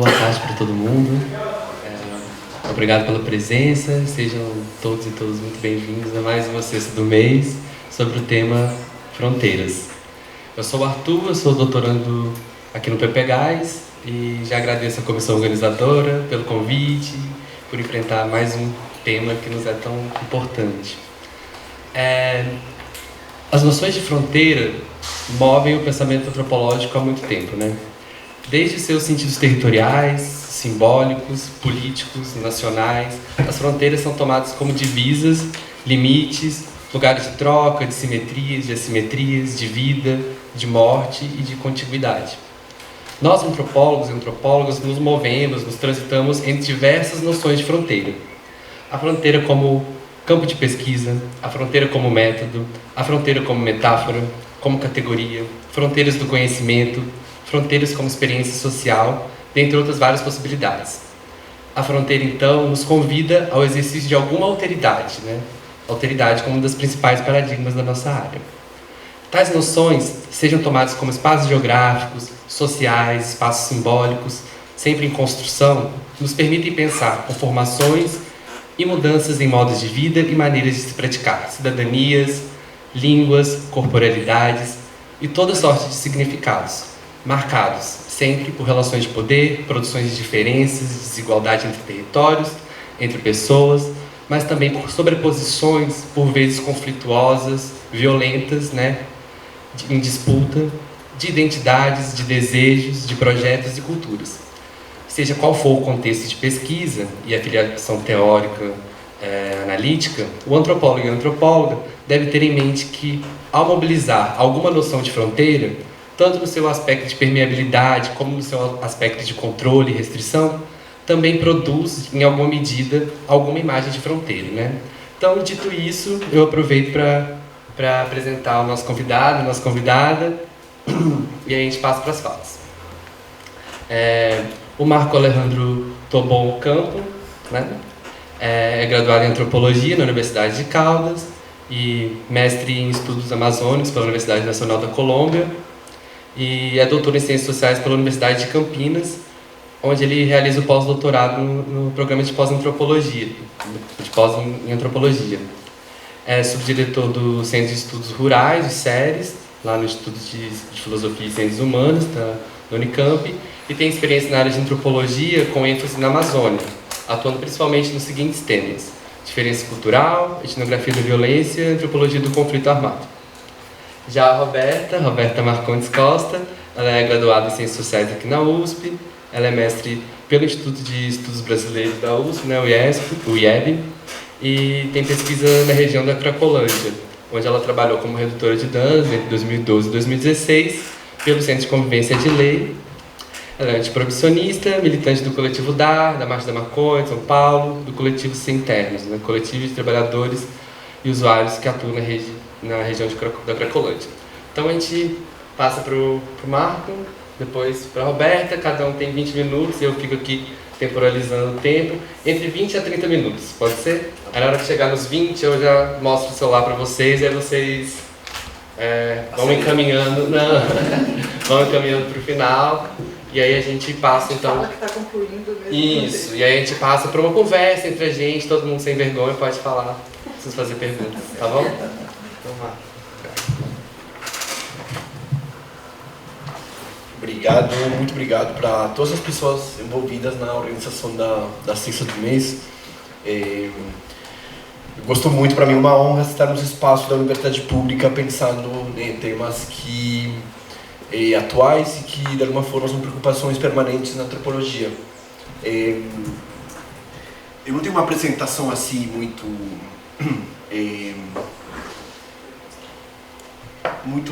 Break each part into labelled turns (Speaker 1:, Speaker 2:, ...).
Speaker 1: boa tarde para todo mundo. Obrigado pela presença, sejam todos e todas muito bem-vindos a mais uma sexta do mês sobre o tema Fronteiras. Eu sou o Arthur, eu sou doutorando aqui no PPGás e já agradeço a comissão organizadora pelo convite, por enfrentar mais um tema que nos é tão importante. As noções de fronteira movem o pensamento antropológico há muito tempo, né? Desde seus sentidos territoriais, simbólicos, políticos, nacionais, as fronteiras são tomadas como divisas, limites, lugares de troca, de simetrias, de assimetrias, de vida, de morte e de contiguidade. Nós, antropólogos e antropólogas, nos movemos, nos transitamos entre diversas noções de fronteira. A fronteira como campo de pesquisa, a fronteira como método, a fronteira como metáfora, como categoria, fronteiras do conhecimento, fronteiras como experiência social, dentre outras várias possibilidades. A fronteira, então, nos convida ao exercício de alguma alteridade, né? Alteridade como um dos principais paradigmas da nossa área. Tais noções, sejam tomadas como espaços geográficos, sociais, espaços simbólicos, sempre em construção, nos permitem pensar conformações e mudanças em modos de vida e maneiras de se praticar cidadanias, línguas, corporalidades e toda sorte de significados, marcados sempre por relações de poder, produções de diferenças, desigualdade entre territórios, entre pessoas, mas também por sobreposições, por vezes conflituosas, violentas, né, em disputa, de identidades, de desejos, de projetos e culturas. Seja qual for o contexto de pesquisa e a filiação teórica analítica, o antropólogo e a antropóloga deve ter em mente que, ao mobilizar alguma noção de fronteira, tanto no seu aspecto de permeabilidade como no seu aspecto de controle e restrição, também produz, em alguma medida, alguma imagem de fronteira, né? Então, dito isso, eu aproveito para apresentar o nosso convidado, a nossa convidada, e aí a gente passa para as falas. O Marco Alejandro Tobon Campo, né? É graduado em Antropologia na Universidade de Caldas e mestre em Estudos Amazônicos pela Universidade Nacional da Colômbia e é doutor em Ciências Sociais pela Universidade de Campinas, onde ele realiza o pós-doutorado no programa de pós-antropologia, em antropologia. É subdiretor do Centro de Estudos Rurais, de SERES, lá no Instituto de Filosofia e Ciências Humanas, da Unicamp, e tem experiência na área de antropologia com ênfase na Amazônia, atuando principalmente nos seguintes temas: diferença cultural, etnografia da violência e antropologia do conflito armado. Já a Roberta Marcondes Costa, ela é graduada em Ciências Sociais aqui na USP, ela é mestre pelo Instituto de Estudos Brasileiros da USP, né, o IEB, e tem pesquisa na região da Cracolândia, onde ela trabalhou como redutora de danos entre 2012 e 2016, pelo Centro de Convivência de Lei. Ela é antiproibicionista, militante do coletivo da Marcha da Maconha, de São Paulo, do coletivo Sem Termos, né, coletivo de trabalhadores e usuários que atuam na região da Cracolândia. Então a gente passa para o Marco, depois para a Roberta, cada um tem 20 minutos, eu fico aqui temporalizando o tempo, entre 20 a 30 minutos, pode ser? Aí na hora que chegar nos 20 eu já mostro o celular para vocês, e aí vocês vão encaminhando, vão encaminhando para o final, e aí a gente passa então...
Speaker 2: Fala que está concluindo mesmo.
Speaker 1: Isso, e aí a gente passa para uma conversa entre a gente, todo mundo sem vergonha pode falar, precisa fazer perguntas, tá bom? Então vá.
Speaker 3: Obrigado, muito obrigado para todas as pessoas envolvidas na organização da Sexta do Mês. Eu gosto muito, para mim é uma honra estar nos espaços da universidade pública pensando em temas atuais e que de alguma forma são preocupações permanentes na antropologia. Eu não tenho uma apresentação assim muito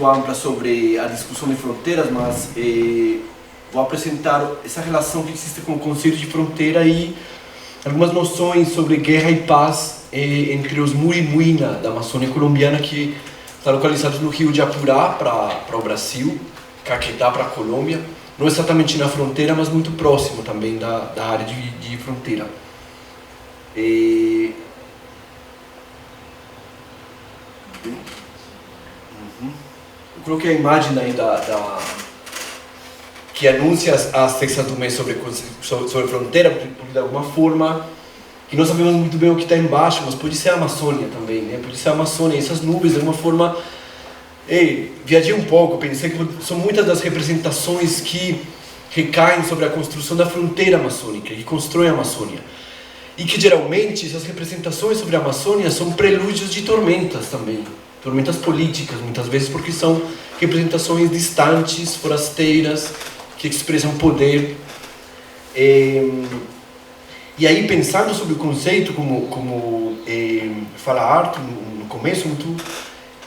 Speaker 3: ampla sobre a discussão de fronteiras, mas vou apresentar essa relação que existe com o conceito de fronteira e algumas noções sobre guerra e paz entre os Muirimuina da Amazônia colombiana, que estão localizados no rio de Apurá para o Brasil, Caquetá para a Colômbia, não exatamente na fronteira, mas muito próximo também da área de fronteira. Eu coloquei a imagem aí que anuncia as textas do mês sobre fronteira, porque de alguma forma, que não sabemos muito bem o que está embaixo, mas pode ser a Amazônia também, né? Pode ser a Amazônia, e essas nuvens de alguma forma... viajei um pouco, pensei que são muitas das representações que recaem sobre a construção da fronteira amazônica, que constrói a Amazônia. E que geralmente essas representações sobre a Amazônia são prelúdios de tormentas também. Tormentas políticas, muitas vezes, porque são representações distantes, forasteiras, que expressam poder. E aí, pensando sobre o conceito, como fala Arthur no começo,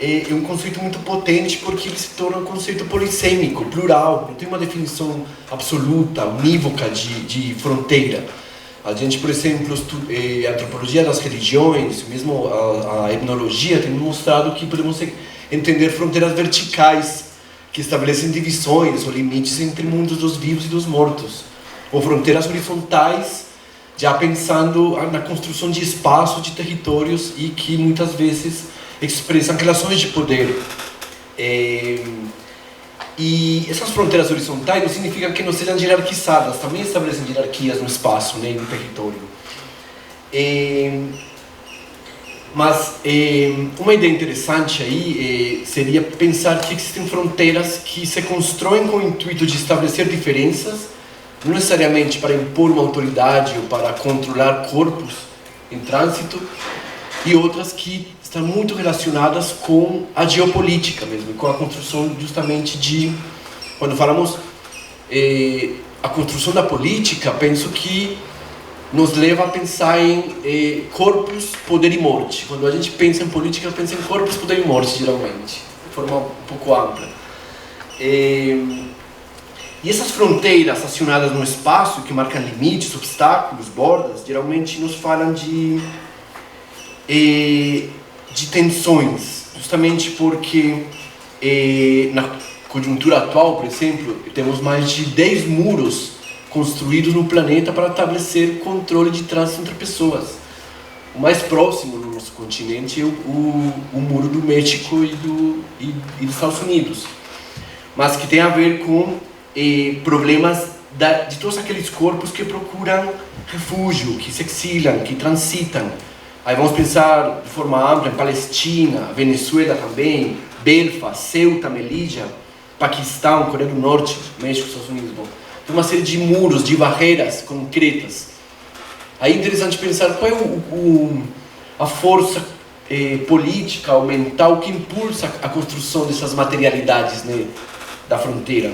Speaker 3: é um conceito muito potente, porque ele se torna um conceito polissêmico, plural, não tem uma definição absoluta, unívoca de fronteira. A gente, por exemplo, a antropologia das religiões, mesmo a etnologia, tem mostrado que podemos entender fronteiras verticais, que estabelecem divisões ou limites entre mundos dos vivos e dos mortos, ou fronteiras horizontais, já pensando na construção de espaços, de territórios, e que muitas vezes expressam relações de poder. E essas fronteiras horizontais não significa que não sejam hierarquizadas, também estabelecem hierarquias no espaço, né, no território. Mas uma ideia interessante aí seria pensar que existem fronteiras que se constroem com o intuito de estabelecer diferenças, não necessariamente para impor uma autoridade ou para controlar corpos em trânsito, e outras que estão muito relacionadas com a geopolítica mesmo, com a construção justamente quando falamos a construção da política, penso que nos leva a pensar em corpos, poder e morte. Quando a gente pensa em política, pensa em corpos, poder e morte, geralmente, de forma um pouco ampla. E essas fronteiras acionadas no espaço, que marcam limites, obstáculos, bordas, geralmente nos falam de tensões, justamente porque na conjuntura atual, por exemplo, temos mais de 10 muros construídos no planeta para estabelecer controle de trânsito entre pessoas. O mais próximo no nosso continente é o muro do México e dos Estados Unidos, mas que tem a ver com problemas de todos aqueles corpos que procuram refúgio, que se exilam, que transitam. Aí vamos pensar de forma ampla em Palestina, Venezuela também, Belfast, Ceuta, Melilla, Paquistão, Coreia do Norte, México, Estados Unidos. Bom, tem uma série de muros, de barreiras concretas. Aí é interessante pensar qual é a força política ou mental que impulsa a construção dessas materialidades, né, da fronteira.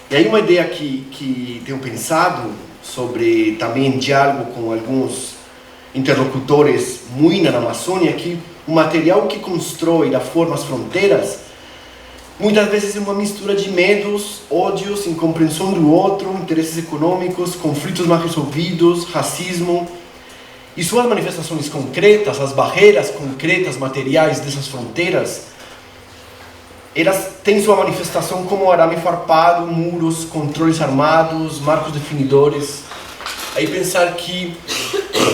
Speaker 3: E aí uma ideia que tenho pensado sobre, também em diálogo com alguns interlocutores muito na Amazônia, que o material que constrói da forma as fronteiras muitas vezes é uma mistura de medos, ódios, incompreensão do outro, interesses econômicos, conflitos mal resolvidos, racismo, e suas manifestações concretas, as barreiras concretas, materiais dessas fronteiras, elas têm sua manifestação como arame farpado, muros, controles armados, marcos definidores. Aí pensar que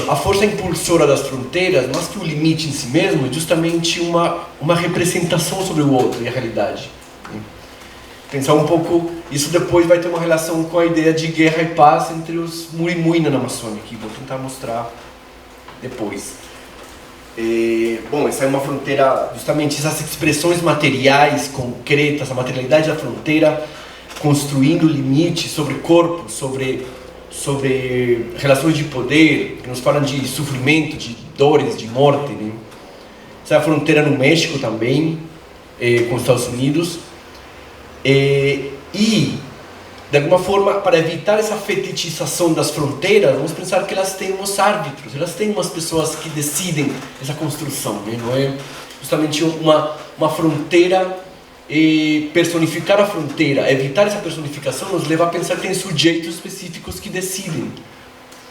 Speaker 3: a força impulsora das fronteiras, mais que o limite em si mesmo, é justamente uma representação sobre o outro e a realidade. Pensar um pouco, isso depois vai ter uma relação com a ideia de guerra e paz entre os Muirimuina na Amazônia, que vou tentar mostrar depois. Bom, essa é uma fronteira, justamente essas expressões materiais, concretas, a materialidade da fronteira, construindo limites sobre corpos, sobre relações de poder, que nos falam de sofrimento, de dores, de morte, né? Essa é a fronteira no México também, com os Estados Unidos. E, de alguma forma, para evitar essa fetichização das fronteiras, vamos pensar que elas têm uns árbitros, elas têm umas pessoas que decidem essa construção, né? Não é justamente uma fronteira, personificar a fronteira, evitar essa personificação nos leva a pensar que tem sujeitos específicos que decidem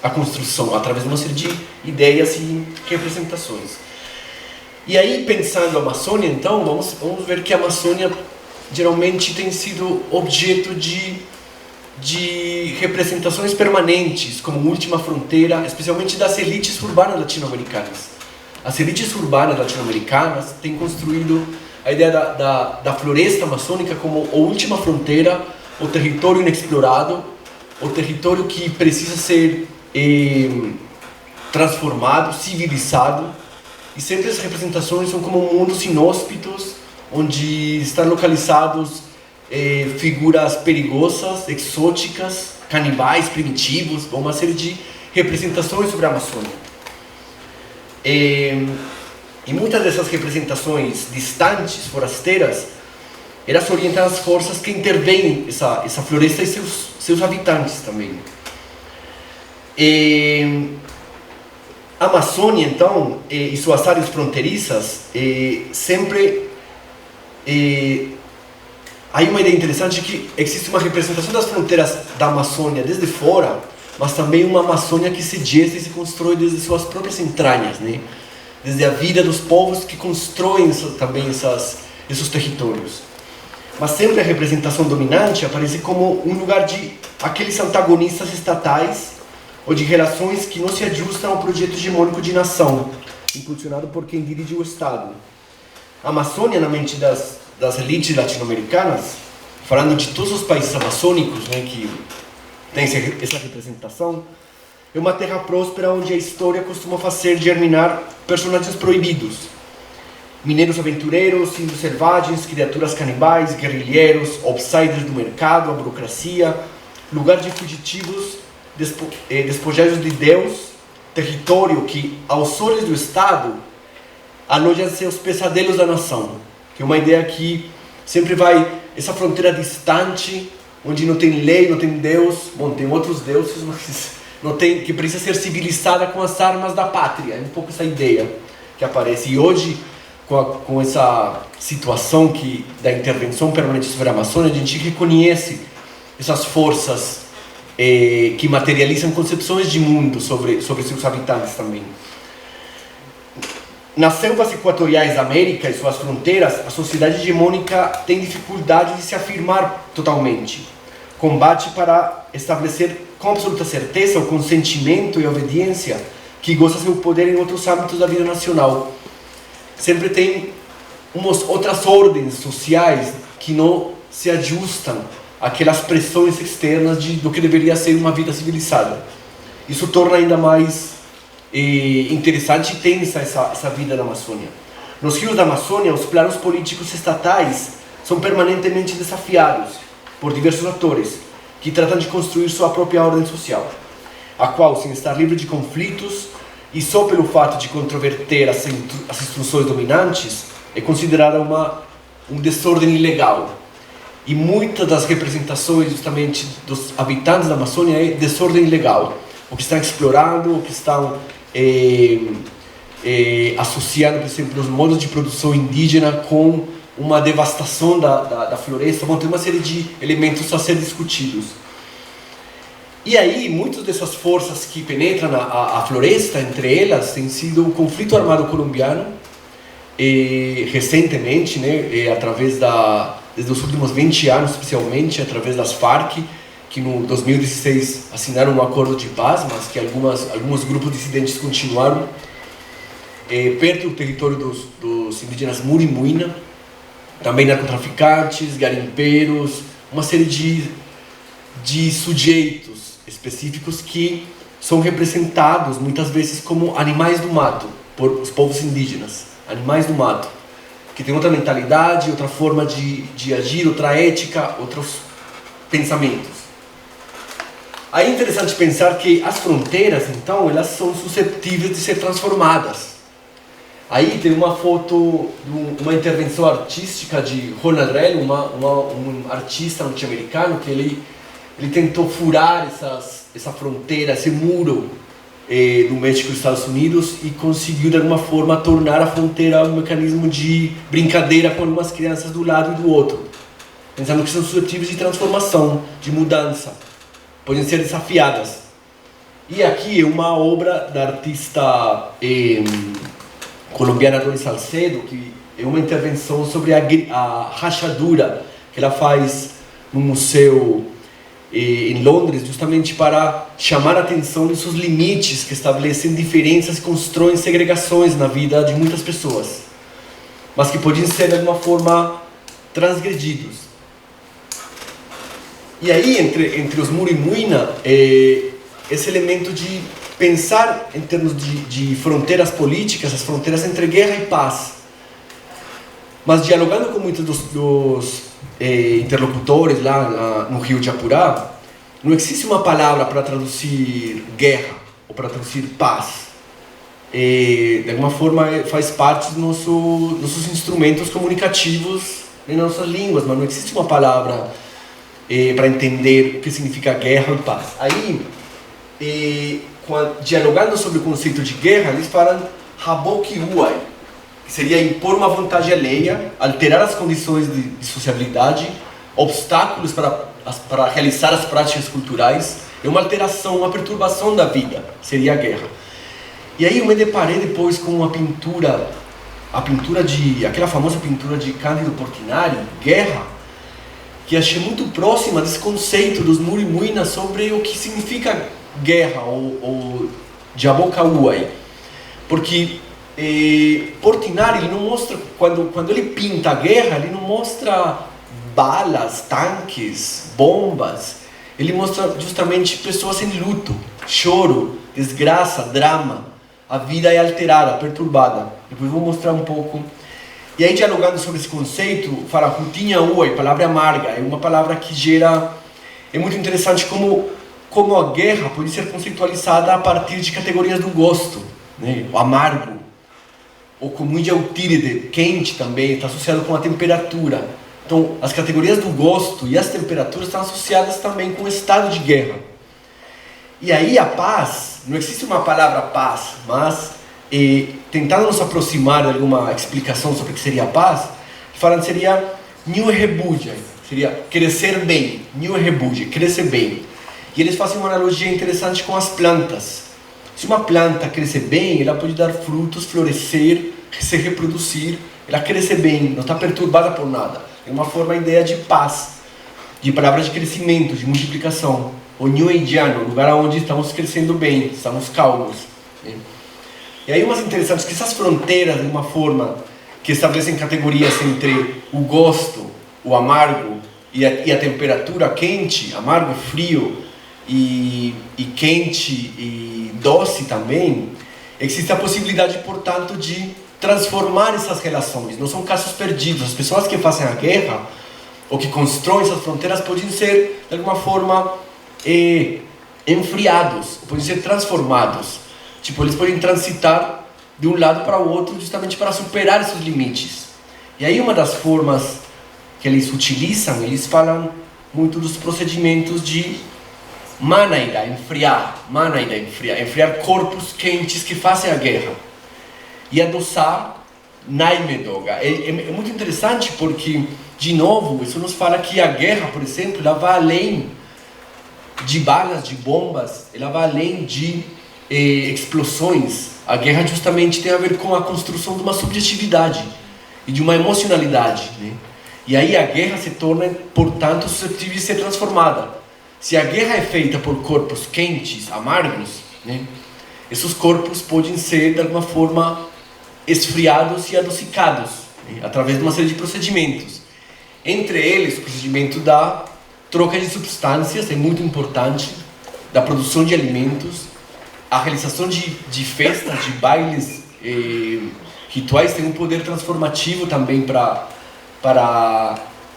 Speaker 3: a construção, através de uma série de ideias e representações. E aí, pensando a Amazônia, então, vamos ver que a Amazônia geralmente tem sido objeto de representações permanentes, como última fronteira, especialmente das elites urbanas latino-americanas. As elites urbanas latino-americanas têm construído a ideia da floresta amazônica como a última fronteira, o território inexplorado, o território que precisa ser transformado, civilizado, e sempre as representações são como mundos inóspitos, onde estão localizados figuras perigosas, exóticas, canibais, primitivos, uma série de representações sobre a Amazônia. E muitas dessas representações distantes, forasteiras, elas orientam as forças que intervêm essa floresta e seus habitantes também. A Amazônia, então, e suas áreas fronteiriças, sempre há uma ideia interessante que existe uma representação das fronteiras da Amazônia desde fora, mas também uma Amazônia que se gesta e se constrói desde suas próprias entranhas, né? Desde a vida dos povos que constroem também esses territórios. Mas sempre a representação dominante aparece como um lugar de aqueles antagonistas estatais ou de relações que não se ajustam ao projeto hegemônico de nação, impulsionado por quem dirige o Estado. A Amazônia, na mente das elites latino-americanas, falando de todos os países amazônicos, né, que tem essa representação, é uma terra próspera onde a história costuma fazer germinar personagens proibidos. Mineiros aventureiros, índios selvagens, criaturas canibais, guerrilheiros, outsiders do mercado, a burocracia, lugar de fugitivos, despojados de Deus, território que, aos olhos do Estado, aloja seus pesadelos da nação. Que é uma ideia que sempre vai, essa fronteira distante, onde não tem lei, não tem Deus, bom, tem outros deuses, mas não tem, que precisa ser civilizada com as armas da pátria. É um pouco essa ideia que aparece. E hoje, com essa situação da intervenção permanente sobre a Amazônia, a gente reconhece essas forças que materializam concepções de mundo sobre seus habitantes também. Nas selvas equatoriais da América e suas fronteiras, a sociedade hegemônica tem dificuldade de se afirmar totalmente. Combate para estabelecer com absoluta certeza o consentimento e a obediência que goza seu poder em outros âmbitos da vida nacional. Sempre tem outras ordens sociais que não se ajustam àquelas pressões externas do que deveria ser uma vida civilizada. Isso torna ainda mais interessante e tensa essa vida na Amazônia. Nos rios da Amazônia, os planos políticos estatais são permanentemente desafiados por diversos atores que tratam de construir sua própria ordem social, a qual, sem estar livre de conflitos e só pelo fato de controverter as instruções dominantes, é considerada um desordem ilegal. E muitas das representações justamente dos habitantes da Amazônia é desordem ilegal. O que estão explorando, o que estão associando, por exemplo, os modos de produção indígena com uma devastação da floresta. Bom, tem uma série de elementos a ser discutidos. E aí, muitas dessas forças que penetram a floresta, entre elas, tem sido o conflito armado colombiano, recentemente, né, desde os últimos 20 anos, especialmente, através das Farc, que no 2016 assinaram um acordo de paz, mas que alguns grupos dissidentes continuaram perto do território dos indígenas Murimuna, também narcotraficantes, garimpeiros, uma série de sujeitos específicos que são representados muitas vezes como animais do mato por os povos indígenas, animais do mato, que têm outra mentalidade, outra forma de agir, outra ética, outros pensamentos. Aí é interessante pensar que as fronteiras, então, elas são suscetíveis de ser transformadas. Aí tem uma foto de uma intervenção artística de Ronald Reagan, um artista norte-americano, que ele tentou furar essa fronteira, esse muro do México e dos Estados Unidos, e conseguiu de alguma forma tornar a fronteira um mecanismo de brincadeira com algumas crianças do lado e do outro, pensando que são suscetíveis de transformação, de mudança, podem ser desafiadas. E aqui é uma obra da artista colombiana Rony Salcedo, que é uma intervenção sobre a rachadura que ela faz no museu em Londres, justamente para chamar a atenção dos seus limites que estabelecem diferenças e constroem segregações na vida de muitas pessoas, mas que podem ser de alguma forma transgredidos. E aí, entre os Muirimuina, esse elemento de pensar em termos de fronteiras políticas, as fronteiras entre guerra e paz. Mas dialogando com muitos dos interlocutores lá no Rio de Apurá, não existe uma palavra para traduzir guerra ou para traduzir paz. De alguma forma faz parte dos nossos instrumentos comunicativos em nossas línguas, mas não existe uma palavra para entender o que significa guerra e paz. Aí, dialogando sobre o conceito de guerra, eles falam Haboki Uai, que seria impor uma vontade alheia, alterar as condições de sociabilidade, obstáculos para realizar as práticas culturais, é uma alteração, uma perturbação da vida, seria a guerra. E aí eu me deparei depois com uma pintura, aquela famosa pintura de Cândido Portinari, Guerra, que achei muito próxima desse conceito dos Muirimuina sobre o que significa guerra, ou Jabokauai. Porque Portinari, ele não mostra, quando ele pinta a guerra, ele não mostra balas, tanques, bombas. Ele mostra justamente pessoas em luto, choro, desgraça, drama. A vida é alterada, perturbada. Depois vou mostrar um pouco. E aí, dialogando sobre esse conceito, fala Rutinha Uai, palavra amarga. É uma palavra que gera... É muito interessante como a guerra pode ser conceitualizada a partir de categorias do gosto, né? O amargo. Ou como Idiautiride, quente também, está associado com a temperatura. Então, as categorias do gosto e as temperaturas estão associadas também com o estado de guerra. E aí a paz, não existe uma palavra paz, mas tentando nos aproximar de alguma explicação sobre o que seria a paz, falando seria Nyuerebuja, seria crescer bem, Nyuerebuja, crescer bem. E eles fazem uma analogia interessante com as plantas. Se uma planta crescer bem, ela pode dar frutos, florescer, se reproduzir, ela crescer bem, não está perturbada por nada. É uma forma, a ideia de paz, de palavra de crescimento, de multiplicação. O Nyueidiano, lugar onde estamos crescendo bem, estamos calmos. E aí umas interessantes que essas fronteiras, de uma forma que estabelecem categorias entre o gosto, o amargo e a temperatura quente, amargo, frio e quente e doce também, existe a possibilidade, portanto, de transformar essas relações. Não são casos perdidos. As pessoas que fazem a guerra ou que constroem essas fronteiras podem ser, de alguma forma, enfriados, podem ser transformados. Tipo, eles podem transitar de um lado para o outro justamente para superar esses limites. E aí uma das formas que eles utilizam, eles falam muito dos procedimentos de manaira, enfriar corpos quentes que fazem a guerra. E adoçar naimedoga. É muito interessante porque, de novo, isso nos fala que a guerra, por exemplo, ela vai além de balas, de bombas, ela vai além de explosões. A guerra justamente tem a ver com a construção de uma subjetividade e de uma emocionalidade, né? E aí a guerra se torna, portanto, suscetível de ser transformada. Se a guerra é feita por corpos quentes, amargos, né, esses corpos podem ser, de alguma forma, esfriados e adocicados, né, através de uma série de procedimentos. Entre eles, o procedimento da troca de substâncias é muito importante, da produção de alimentos, a realização de festas, de bailes, rituais tem um poder transformativo também para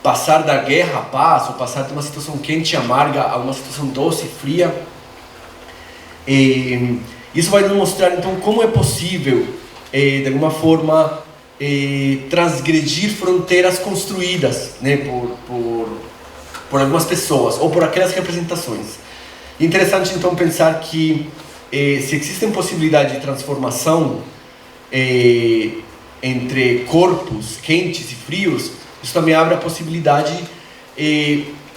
Speaker 3: passar da guerra à paz, ou passar de uma situação quente e amarga a uma situação doce e fria. Isso vai nos mostrar então como é possível, de alguma forma, transgredir fronteiras construídas, né, por algumas pessoas ou por aquelas representações. Interessante então pensar que se existem possibilidades de transformação entre corpos quentes e frios, isso também abre a possibilidade,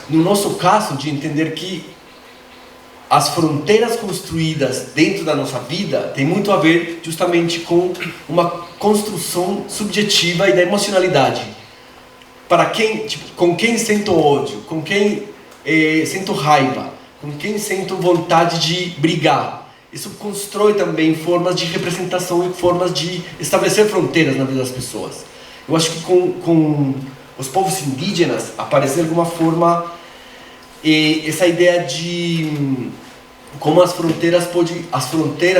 Speaker 3: no nosso caso, de entender que as fronteiras construídas dentro da nossa vida têm muito a ver justamente com uma construção subjetiva e da emocionalidade. Para quem, com quem sinto ódio, com quem sinto raiva, com quem sinto vontade de brigar. Isso constrói também formas de representação e formas de estabelecer fronteiras na vida das pessoas. Eu acho que com os povos indígenas aparece de alguma forma E essa ideia de como as fronteiras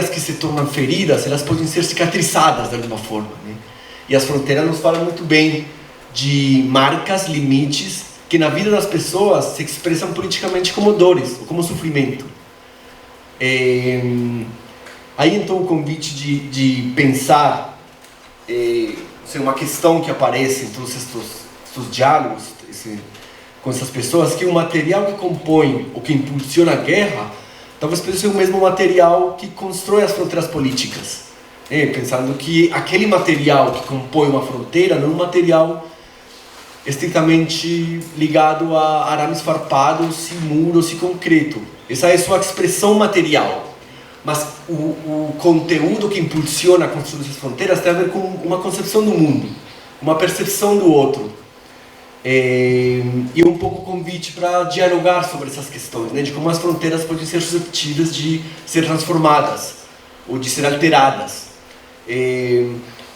Speaker 3: que se tornam feridas, elas podem ser cicatrizadas de alguma forma, né? E as fronteiras nos falam muito bem de marcas, limites, que na vida das pessoas se expressam politicamente como dores, ou como sofrimento. Aí então o convite de pensar, uma questão que aparece em todos estes diálogos com essas pessoas, que o material que compõe ou que impulsiona a guerra, talvez seja o mesmo material que constrói as fronteiras políticas. Pensando que aquele material que compõe uma fronteira não é um material estritamente ligado a arames farpados, e muros e concreto. Essa é sua expressão material. Mas o conteúdo que impulsiona a construção dessas fronteiras tem a ver com uma concepção do mundo, uma percepção do outro. E um pouco o convite para dialogar sobre essas questões, né? De como as fronteiras podem ser suscetíveis de ser transformadas ou de ser alteradas.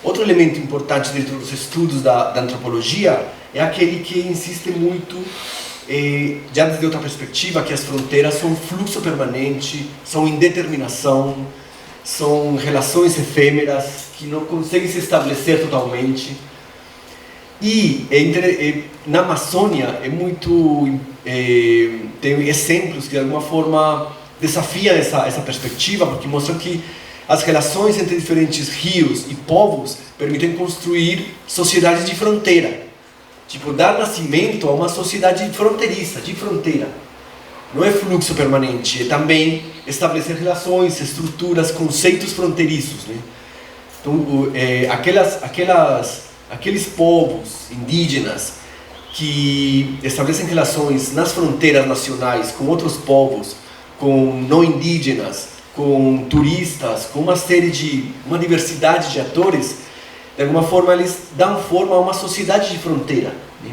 Speaker 3: Outro elemento importante dentro dos estudos da antropologia é aquele que insiste muito, já desde outra perspectiva, que as fronteiras são um fluxo permanente, são indeterminação, são relações efêmeras que não conseguem se estabelecer totalmente. E na Amazônia tem exemplos que de alguma forma desafiam essa perspectiva, porque mostram que as relações entre diferentes rios e povos permitem construir sociedades de fronteira. Tipo, dar nascimento a uma sociedade fronteiriça, de fronteira. Não é fluxo permanente, é também estabelecer relações, estruturas, conceitos fronteiriços, né? Então, aqueles povos indígenas que estabelecem relações nas fronteiras nacionais com outros povos, com não indígenas, com turistas, com uma diversidade de atores, de alguma forma eles dão forma a uma sociedade de fronteira, né?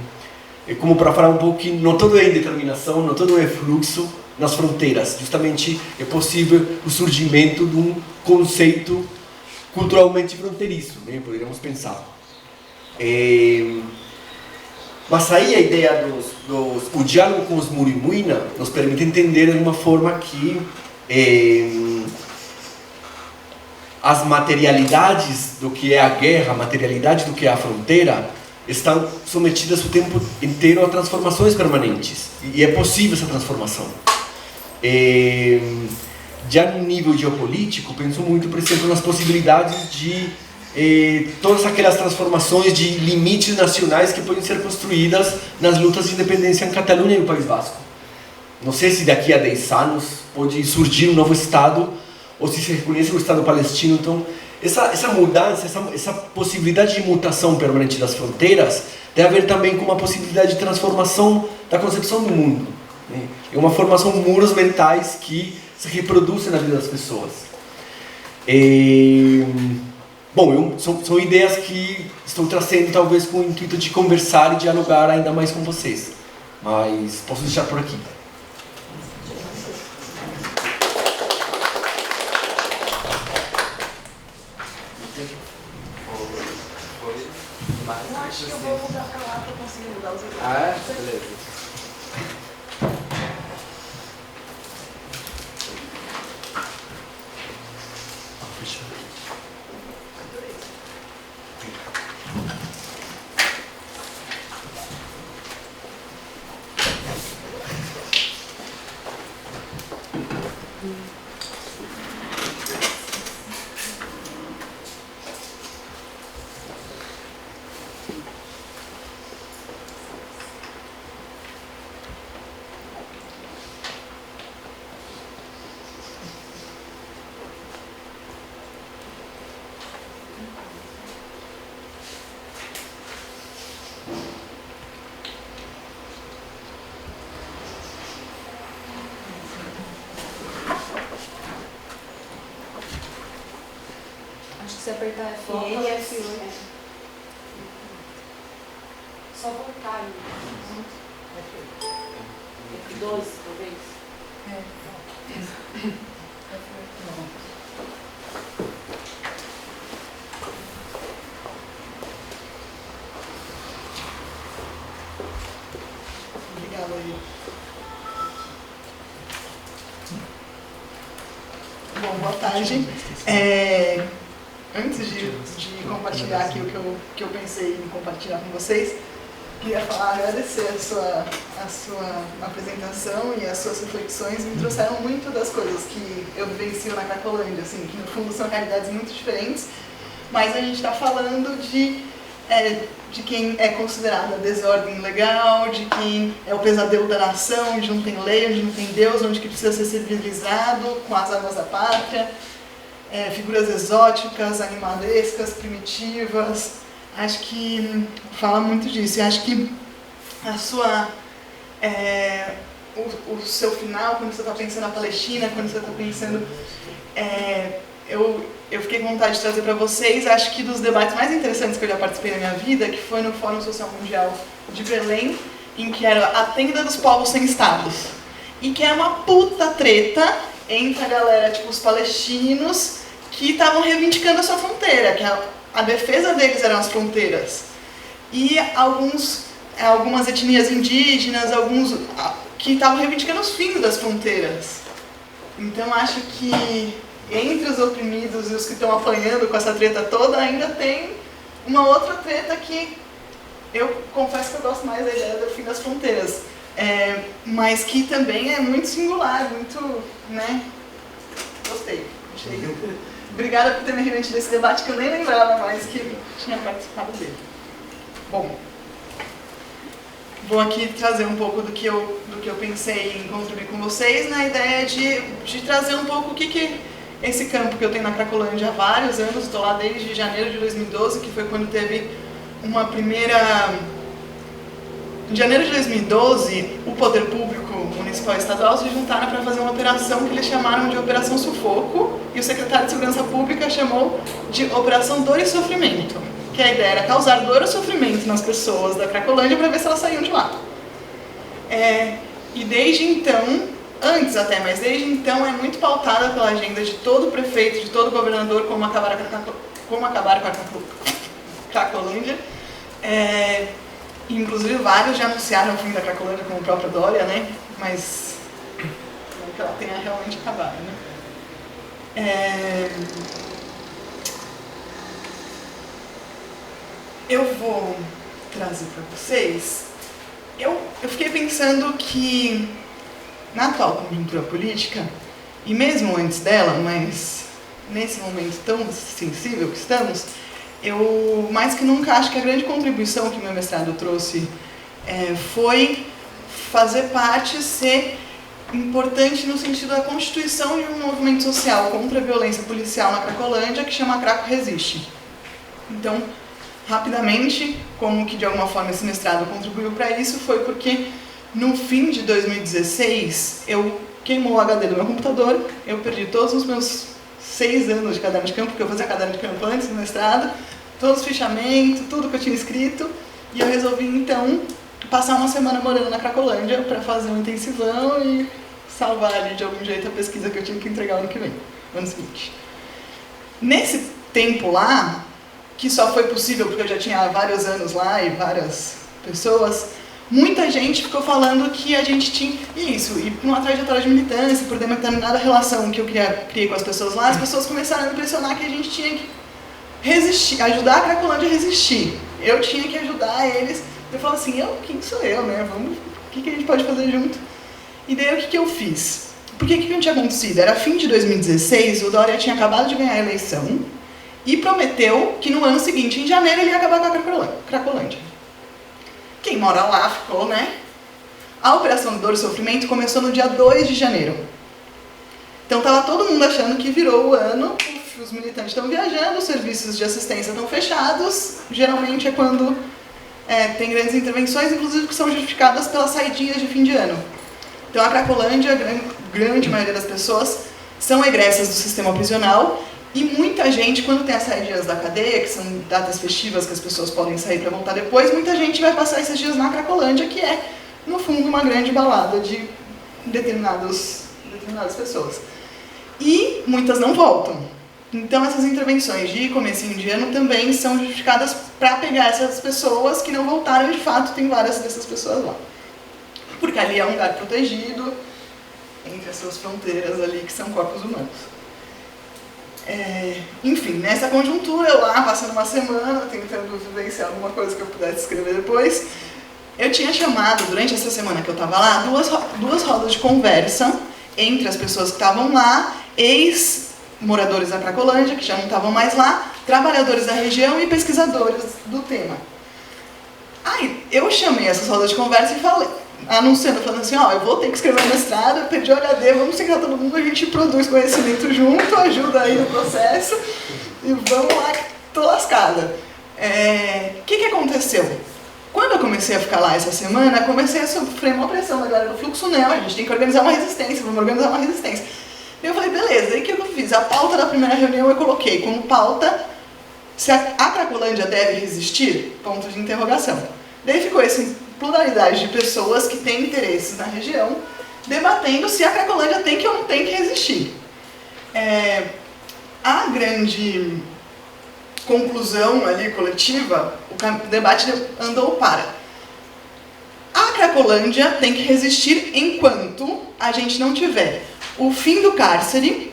Speaker 3: É como para falar um pouco que não tudo é indeterminação, não tudo é fluxo nas fronteiras. Justamente é possível o surgimento de um conceito culturalmente fronteiriço, né? Poderíamos pensar. Mas aí a ideia o diálogo com os Muirimuina nos permite entender de uma forma que as materialidades do que é a guerra, a materialidade do que é a fronteira, estão submetidas o tempo inteiro a transformações permanentes. E é possível essa transformação. Já no nível geopolítico, penso muito, por exemplo, nas possibilidades de todas aquelas transformações de limites nacionais que podem ser construídas nas lutas de independência em Catalunha e no País Vasco. Não sei se daqui a 10 anos pode surgir um novo Estado, ou se reconhece o Estado palestino. Então, essa mudança, essa possibilidade de mutação permanente das fronteiras tem a ver também com uma possibilidade de transformação da concepção do mundo, né? É uma formação de muros mentais que se reproduzem na vida das pessoas. Bom, são ideias que estou trazendo talvez com o intuito de conversar e dialogar ainda mais com vocês. Mas posso deixar por aqui.
Speaker 2: Eu acho que eu vou mudar pra lá pra conseguir mudar os itens.
Speaker 1: Ah, é? Beleza.
Speaker 2: Se apertar F1 e F8. Só voltar aí. F2, talvez.
Speaker 3: Obrigado aí.
Speaker 4: Bom, boa tarde. Antes de compartilhar aqui o que eu pensei em compartilhar com vocês, queria agradecer a sua apresentação e as suas reflexões. Me trouxeram muito das coisas que eu vivencio na Cracolândia, assim, que no fundo são realidades muito diferentes, mas a gente está falando de quem é considerado a desordem legal, de quem é o pesadelo da nação, onde não tem lei, onde não tem Deus, onde que precisa ser civilizado com as armas da pátria, figuras exóticas, animalescas, primitivas. Acho que fala muito disso. E acho que o seu final, quando você está pensando na Palestina, quando você está pensando... Eu fiquei com vontade de trazer para vocês, acho que dos debates mais interessantes que eu já participei na minha vida, que foi no Fórum Social Mundial de Belém, em que era a tenda dos povos sem estados. E que era uma puta treta entre a galera, tipo, os palestinos, que estavam reivindicando a sua fronteira, que a defesa deles eram as fronteiras. E algumas etnias indígenas, alguns que estavam reivindicando os fins das fronteiras. Então acho que entre os oprimidos e os que estão apanhando com essa treta toda, ainda tem uma outra treta que eu confesso que eu gosto mais da ideia do fim das fronteiras, mas que também é muito singular, muito, né? Gostei. Obrigada por ter me remetido esse debate que eu nem lembrava mais que tinha participado dele. Bom, vou aqui trazer um pouco do que eu pensei em contribuir com vocês, na ideia de trazer um pouco o que esse campo que eu tenho na Cracolândia há vários anos, estou lá desde janeiro de 2012, que foi quando teve uma primeira... Em janeiro de 2012, o Poder Público Municipal e Estadual se juntaram para fazer uma operação que eles chamaram de Operação Sufoco, e o secretário de Segurança Pública chamou de Operação Dor e Sofrimento, que a ideia era causar dor ou sofrimento nas pessoas da Cracolândia para ver se elas saíam de lá. E desde então... Antes até, mas desde então é muito pautada pela agenda de todo prefeito, de todo governador, como acabar com a Cracolândia. Inclusive vários já anunciaram o fim da Cracolândia, como o próprio Dória, né? Mas não que ela tenha realmente acabado, né? Eu vou trazer para vocês... Eu fiquei pensando que na atual conjuntura política, e mesmo antes dela, mas nesse momento tão sensível que estamos, eu mais que nunca acho que a grande contribuição que meu mestrado trouxe foi fazer parte, ser importante no sentido da constituição de um movimento social contra a violência policial na Cracolândia, que chama Craco Resiste. Então, rapidamente, como que de alguma forma esse mestrado contribuiu para isso, foi porque no fim de 2016, eu queimou o HD do meu computador, eu perdi todos os meus 6 anos de caderno de campo, porque eu fazia caderno de campo antes do mestrado, todos os fichamentos, tudo que eu tinha escrito, e eu resolvi então passar uma semana morando na Cracolândia para fazer um intensivão e salvar ali de algum jeito a pesquisa que eu tinha que entregar ano que vem, ano seguinte. Nesse tempo lá, que só foi possível porque eu já tinha vários anos lá e várias pessoas, muita gente ficou falando que a gente tinha isso, e por uma trajetória de militância, por determinada relação que eu criei com as pessoas lá, as pessoas começaram a me impressionar que a gente tinha que resistir, ajudar a Cracolândia a resistir. Eu tinha que ajudar eles. Eu falo assim, quem sou eu, né? O que a gente pode fazer junto? E daí o que eu fiz? Porque o que tinha acontecido? Era fim de 2016, o Dória tinha acabado de ganhar a eleição e prometeu que no ano seguinte, em janeiro, ele ia acabar com a Cracolândia. Quem mora lá ficou, né? A Operação Dor e Sofrimento começou no dia 2 de janeiro. Então estava todo mundo achando que virou o ano, os militantes estão viajando, os serviços de assistência estão fechados. Geralmente é quando tem grandes intervenções, inclusive que são justificadas pelas saidinhas de fim de ano. Então a Cracolândia, a grande maioria das pessoas, são egressas do sistema prisional. E muita gente, quando tem as saídas da cadeia, que são datas festivas que as pessoas podem sair para voltar depois, muita gente vai passar esses dias na Cracolândia, que é, no fundo, uma grande balada de determinadas pessoas. E muitas não voltam. Então essas intervenções de comecinho de ano também são justificadas para pegar essas pessoas que não voltaram, e de fato tem várias dessas pessoas lá. Porque ali é um lugar protegido, entre as suas fronteiras ali, que são corpos humanos. Enfim, nessa conjuntura, eu lá, passando uma semana, tentando vivenciar alguma coisa que eu pudesse escrever depois, eu tinha chamado, durante essa semana que eu estava lá, duas rodas de conversa entre as pessoas que estavam lá, ex-moradores da Cracolândia, que já não estavam mais lá, trabalhadores da região e pesquisadores do tema. Aí, eu chamei essas rodas de conversa e falei, anunciando, falando assim, ó, eu vou ter que escrever um mestrado, eu pedi o HD, vamos sentar todo mundo, a gente produz conhecimento junto, ajuda aí no processo, e vamos lá, que tô lascada. O que aconteceu? Quando eu comecei a ficar lá essa semana, comecei a sofrer uma pressão da galera do Fluxo Neo, a gente tem que organizar uma resistência, vamos organizar uma resistência. E eu falei, beleza, aí o que eu fiz? A pauta da primeira reunião eu coloquei como pauta, se a Cracolândia deve resistir? Ponto de interrogação. Daí ficou essa pluralidade de pessoas que têm interesses na região, debatendo se a Cracolândia tem que ou não tem que resistir. A grande conclusão ali coletiva, o debate andou para. A Cracolândia tem que resistir enquanto a gente não tiver o fim do cárcere,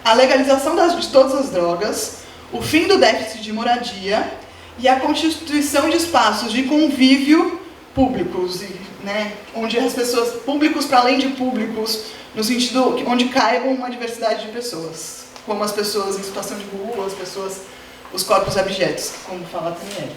Speaker 4: a legalização de todas as drogas, o fim do déficit de moradia e a constituição de espaços de convívio públicos, né, onde as pessoas, públicos para além de públicos, no sentido onde caibam uma diversidade de pessoas, como as pessoas em situação de rua, as pessoas, os corpos abjetos, como fala a Taniele.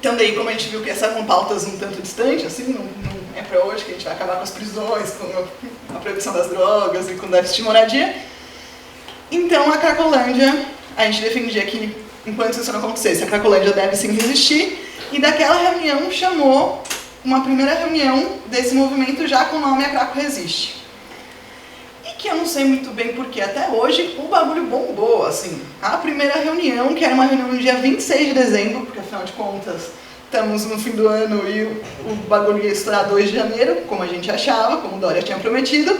Speaker 4: Então daí, como a gente viu que essas são pautas um tanto distantes, assim, não é para hoje que a gente vai acabar com as prisões, com a proibição das drogas e com o déficit de moradia, então a Cracolândia, a gente defendia que, enquanto isso não acontecesse, a Cracolândia deve sim resistir, e daquela reunião chamou uma primeira reunião desse movimento já com o nome A Craco Resiste. E que eu não sei muito bem porque até hoje o bagulho bombou, assim. A primeira reunião, que era uma reunião no dia 26 de dezembro, porque afinal de contas estamos no fim do ano e o bagulho ia estourar 2 de janeiro, como a gente achava, como o Dória tinha prometido.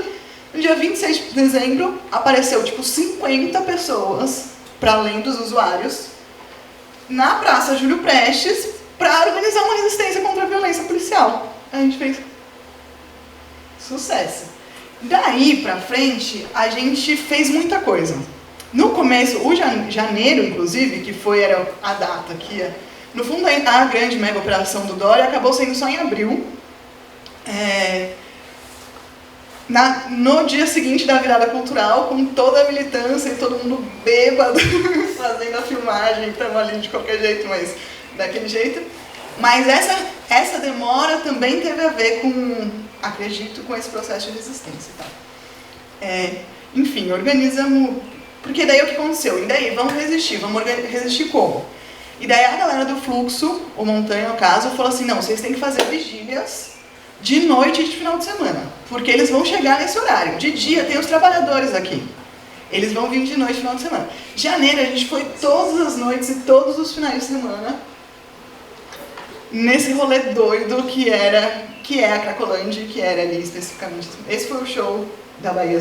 Speaker 4: No dia 26 de dezembro apareceu tipo 50 pessoas, para além dos usuários, na Praça Júlio Prestes, para organizar uma resistência contra a violência policial. A gente fez sucesso. Daí pra frente, a gente fez muita coisa. No começo, o janeiro, inclusive, que era a data que ia... No fundo, a grande mega operação do Dória acabou sendo só em abril. No dia seguinte da virada cultural, com toda a militância e todo mundo bêbado, fazendo a filmagem, estamos ali de qualquer jeito, mas daquele jeito. Mas essa demora também teve a ver com, acredito, com esse processo de resistência. Tá? Enfim, organizamos... Porque daí o que aconteceu? E daí, vamos resistir como? E daí a galera do Fluxo, o Montanha no caso, falou assim, não, vocês têm que fazer vigílias de noite e de final de semana, porque eles vão chegar nesse horário. De dia tem os trabalhadores aqui. Eles vão vir de noite e final de semana. Em janeiro a gente foi todas as noites e todos os finais de semana nesse rolê doido que é a Cracolândia, que era ali especificamente. Esse foi o show da Bahia.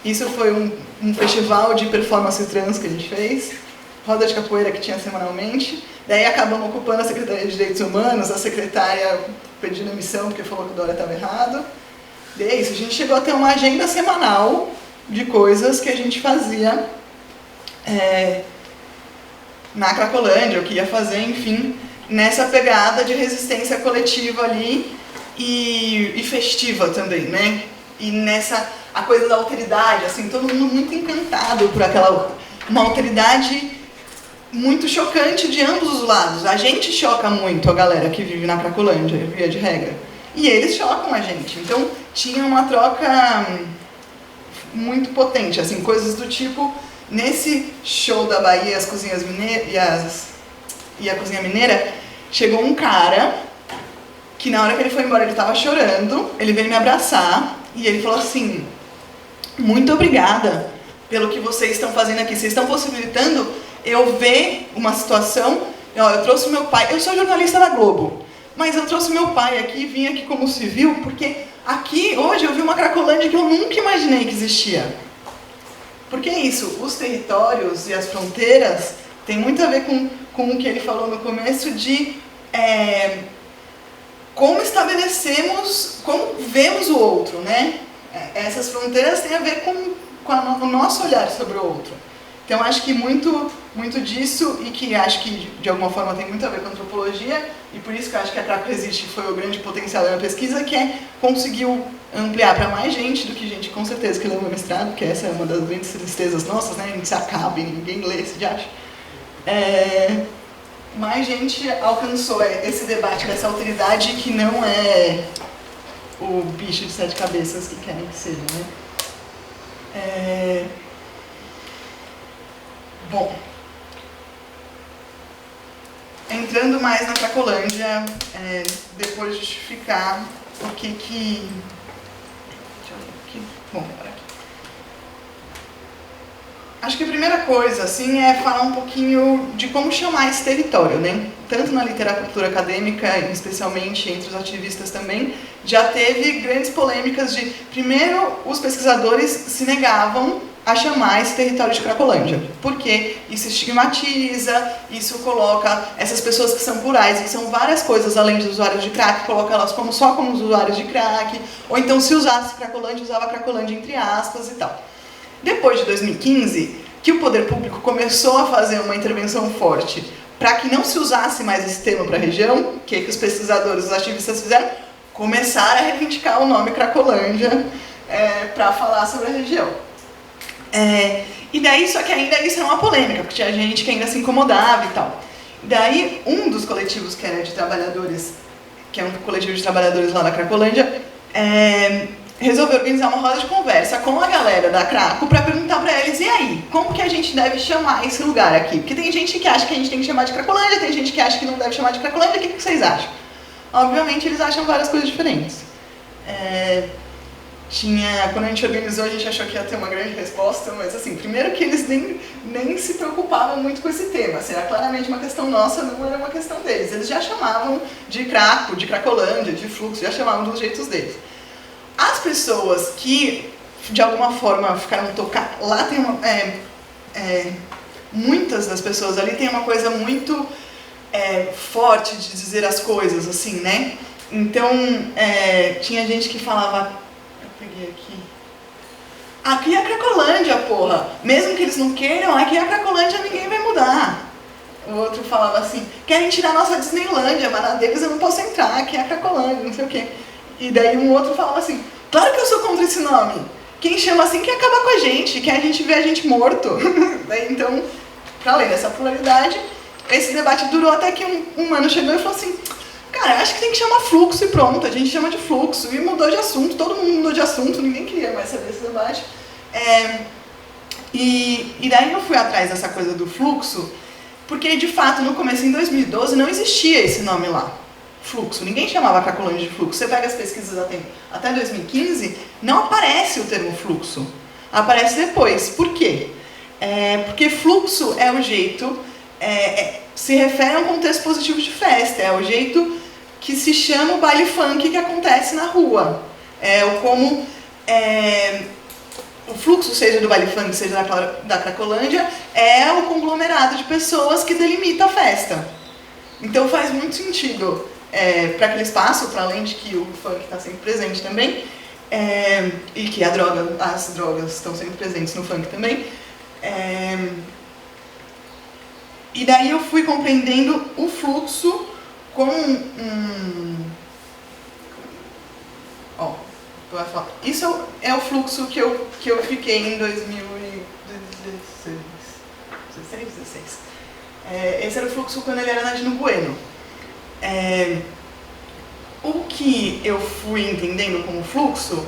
Speaker 4: Isso foi um festival de performance trans que a gente fez. Roda de capoeira que tinha semanalmente. Daí acabamos ocupando a Secretaria de Direitos Humanos, a secretária pedindo emissão porque falou que o Dória estava errado. E é isso, a gente chegou a ter uma agenda semanal de coisas que a gente fazia na Cracolândia, o que ia fazer, enfim, nessa pegada de resistência coletiva ali e festiva também, né? E a coisa da alteridade, assim, todo mundo muito encantado por uma alteridade muito chocante de ambos os lados. A gente choca muito a galera que vive na Cracolândia, via de regra. E eles chocam a gente. Então, tinha uma troca muito potente, assim, coisas do tipo, nesse show da Bahia, as cozinhas mineiras e a cozinha mineira, chegou um cara que na hora que ele foi embora, ele estava chorando, ele veio me abraçar e ele falou assim, muito obrigada pelo que vocês estão fazendo aqui, vocês estão possibilitando eu ver uma situação, eu trouxe meu pai, eu sou jornalista da Globo, mas eu trouxe meu pai aqui, vim aqui como civil, porque aqui, hoje, eu vi uma Cracolândia que eu nunca imaginei que existia. Porque é isso, os territórios e as fronteiras tem muito a ver com o que ele falou no começo de como estabelecemos, como vemos o outro, né? Essas fronteiras têm a ver com o nosso olhar sobre o outro. Então, acho que muito disso, e que acho que de alguma forma tem muito a ver com a antropologia, e por isso que eu acho que a Craco Resiste foi o grande potencial da minha pesquisa, que conseguiu ampliar para mais gente do que gente, com certeza, que leu meu mestrado, que essa é uma das grandes tristezas nossas, né? A gente se acaba e ninguém lê esse de acho. Mais gente alcançou esse debate dessa alteridade que não é o bicho de 7 cabeças que querem que seja, né? Bom, entrando mais na Cracolândia, depois de justificar o que... Deixa eu ver aqui. Bom, agora aqui. Acho que a primeira coisa, assim, é falar um pouquinho de como chamar esse território, né? Tanto na literatura acadêmica, especialmente entre os ativistas também, já teve grandes polêmicas de... Primeiro, os pesquisadores se negavam a chamar esse território de Cracolândia, porque isso estigmatiza, isso coloca essas pessoas que são plurais, que são várias coisas além de usuários de crack, coloca elas só como usuários de crack, ou então se usasse Cracolândia, usava Cracolândia entre aspas e tal. Depois de 2015, que o poder público começou a fazer uma intervenção forte para que não se usasse mais esse termo para a região, o que os pesquisadores, os ativistas fizeram? Começaram a reivindicar o nome Cracolândia para falar sobre a região. E daí, só que ainda isso era uma polêmica, porque tinha gente que ainda se incomodava e tal. Daí, um dos coletivos que era de trabalhadores, que é um coletivo de trabalhadores lá da Cracolândia, resolveu organizar uma roda de conversa com a galera da Craco para perguntar para eles, e aí, como que a gente deve chamar esse lugar aqui? Porque tem gente que acha que a gente tem que chamar de Cracolândia, tem gente que acha que não deve chamar de Cracolândia, o que vocês acham? Obviamente, eles acham várias coisas diferentes. Quando a gente organizou, a gente achou que ia ter uma grande resposta, mas assim, primeiro que eles nem se preocupavam muito com esse tema, assim, era claramente uma questão nossa, não era uma questão deles. Eles já chamavam de Craco, de Cracolândia, de Fluxo, já chamavam dos jeitos deles. As pessoas que, de alguma forma, ficaram tocadas, lá tem muitas das pessoas ali tem uma coisa muito forte de dizer as coisas, assim, né? Então, tinha gente que falava... Peguei aqui é a Cracolândia, porra. Mesmo que eles não queiram, aqui é a Cracolândia, ninguém vai mudar. O outro falava assim, querem tirar nossa Disneylândia, mas na deles eu não posso entrar, aqui é a Cracolândia, não sei o quê. E daí um outro falava assim, claro que eu sou contra esse nome. Quem chama assim quer acabar com a gente, quer a gente ver a gente morto. Então, para além dessa pluralidade, esse debate durou até que um mano chegou e falou assim, cara, acho que tem que chamar Fluxo e pronto, a gente chama de Fluxo. E mudou de assunto, todo mundo mudou de assunto, ninguém queria mais saber desse debate. E daí eu fui atrás dessa coisa do fluxo, porque de fato no começo, em 2012, não existia esse nome lá, fluxo. Ninguém chamava Cracolândia de fluxo. Você pega as pesquisas até 2015, não aparece o termo fluxo. Aparece depois. Por quê? Porque fluxo é o jeito... se refere a um contexto positivo de festa, é o jeito que se chama o baile funk que acontece na rua. O fluxo, seja do baile funk, seja da Cracolândia, é o conglomerado de pessoas que delimita a festa. Então faz muito sentido para aquele espaço, para além de que o funk está sempre presente também, e que as drogas estão sempre presentes no funk também. E daí eu fui compreendendo o fluxo como isso é o fluxo que eu fiquei em 2016. Esse era o fluxo quando ele era na Dino Bueno. O que eu fui entendendo como fluxo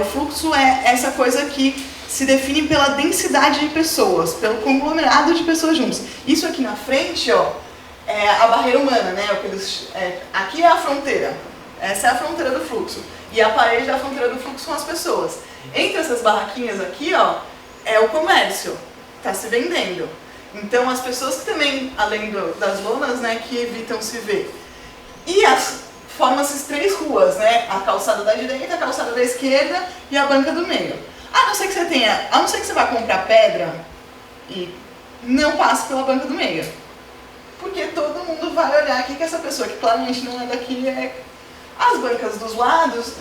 Speaker 4: o fluxo é essa coisa que se define pela densidade de pessoas, pelo conglomerado de pessoas juntas. Isso aqui na frente, é a barreira humana, né? Aqui é a fronteira. Essa é a fronteira do fluxo. E a parede da fronteira do fluxo são as pessoas. Entre essas barraquinhas aqui, é o comércio. Está se vendendo. Então, as pessoas que também, além das lonas, né, que evitam se ver. E formam essas 3 ruas, né? A calçada da direita, a calçada da esquerda e a banca do meio. A não ser que você vá comprar pedra e não passe pela banca do meio. Porque todo mundo vai olhar aqui que essa pessoa, que claramente não é daqui, As bancas dos lados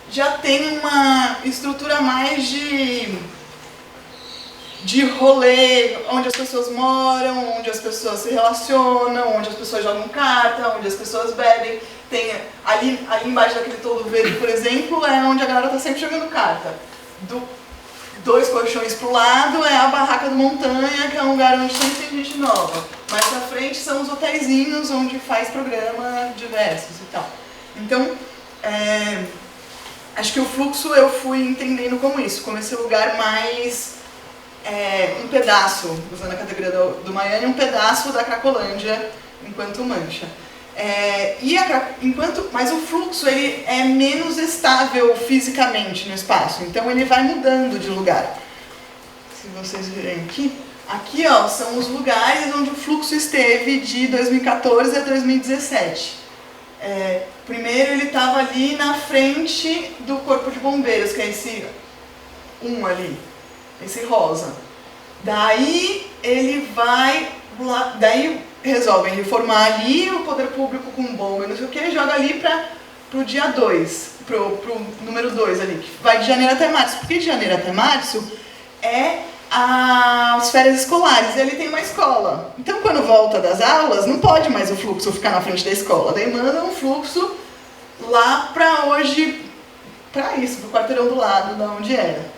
Speaker 4: já tem uma estrutura mais de rolê, onde as pessoas moram, onde as pessoas se relacionam, onde as pessoas jogam carta, onde as pessoas bebem. Tem ali embaixo daquele toldo verde, por exemplo, é onde a galera está sempre jogando carta. Dois colchões pro lado é a barraca do Montanha, que é um lugar onde sempre tem gente nova. Mais pra frente são os hotelzinhos onde faz programa diversos e tal. Então, acho que o fluxo eu fui entendendo como isso, como esse lugar mais um pedaço, usando a categoria do Miami, um pedaço da Cracolândia enquanto mancha. Mas o fluxo ele é menos estável fisicamente no espaço, então ele vai mudando de lugar. Se vocês verem aqui ó, são os lugares onde o fluxo esteve de 2014 a 2017. Primeiro ele estava ali na frente do Corpo de Bombeiros, que é esse ali, esse rosa. Daí ele vai lá, daí resolvem reformar ali o poder público com bomba e não sei o que, joga ali pro dia 2, pro número 2 ali, que vai de janeiro até março. Porque de janeiro até março é as férias escolares, e ali tem uma escola. Então quando volta das aulas, não pode mais o fluxo ficar na frente da escola, daí manda um fluxo lá pro quarteirão do lado, da onde era.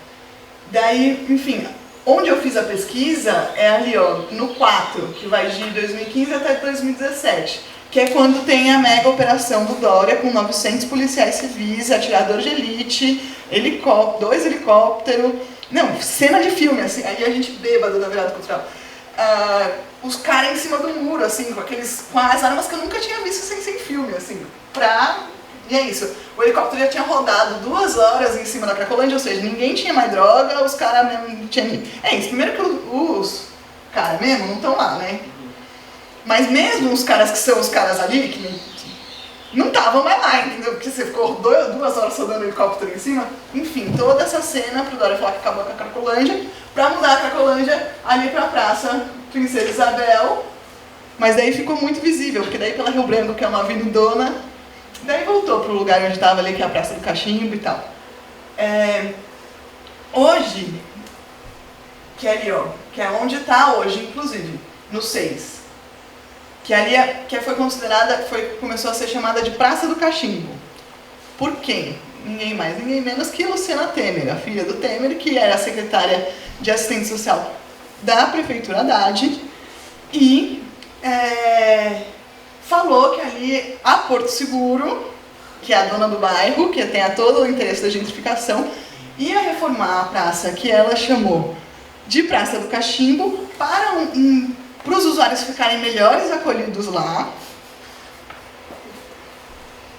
Speaker 4: Daí, enfim, onde eu fiz a pesquisa é ali, ó, no 4, que vai de 2015 até 2017, que é quando tem a mega operação do Dória, com 900 policiais civis, atirador de elite, dois helicópteros, não, cena de filme, assim, aí a gente bêbado na virada cultural. Os caras em cima do muro, assim, com as armas que eu nunca tinha visto sem filme, assim, E é isso, o helicóptero já tinha rodado 2 horas em cima da Cracolândia, ou seja, ninguém tinha mais droga, os caras mesmo não tinham... É isso, primeiro que os caras mesmo não estão lá, né? Mas mesmo os caras que são os caras ali, que não estavam mais lá, entendeu? Porque você ficou 2 horas rodando o helicóptero em cima. Enfim, toda essa cena pro Dória falar que acabou com a Cracolândia, pra mudar a Cracolândia ali pra Praça Princesa Isabel. Mas daí ficou muito visível, porque daí pela Rio Branco, que é uma avenidona, daí voltou pro lugar onde estava ali, que é a Praça do Cachimbo e tal. Hoje, que é ali, ó, que é onde está hoje, inclusive, no 6. Que ali foi considerada, começou a ser chamada de Praça do Cachimbo. Por quem? Ninguém mais, ninguém menos que Luciana Temer, a filha do Temer, que era a secretária de assistência social da Prefeitura Haddad, e falou que ali a Porto Seguro, que é a dona do bairro, que tem todo o interesse da gentrificação, ia reformar a praça que ela chamou de Praça do Cachimbo para os usuários ficarem melhores acolhidos lá.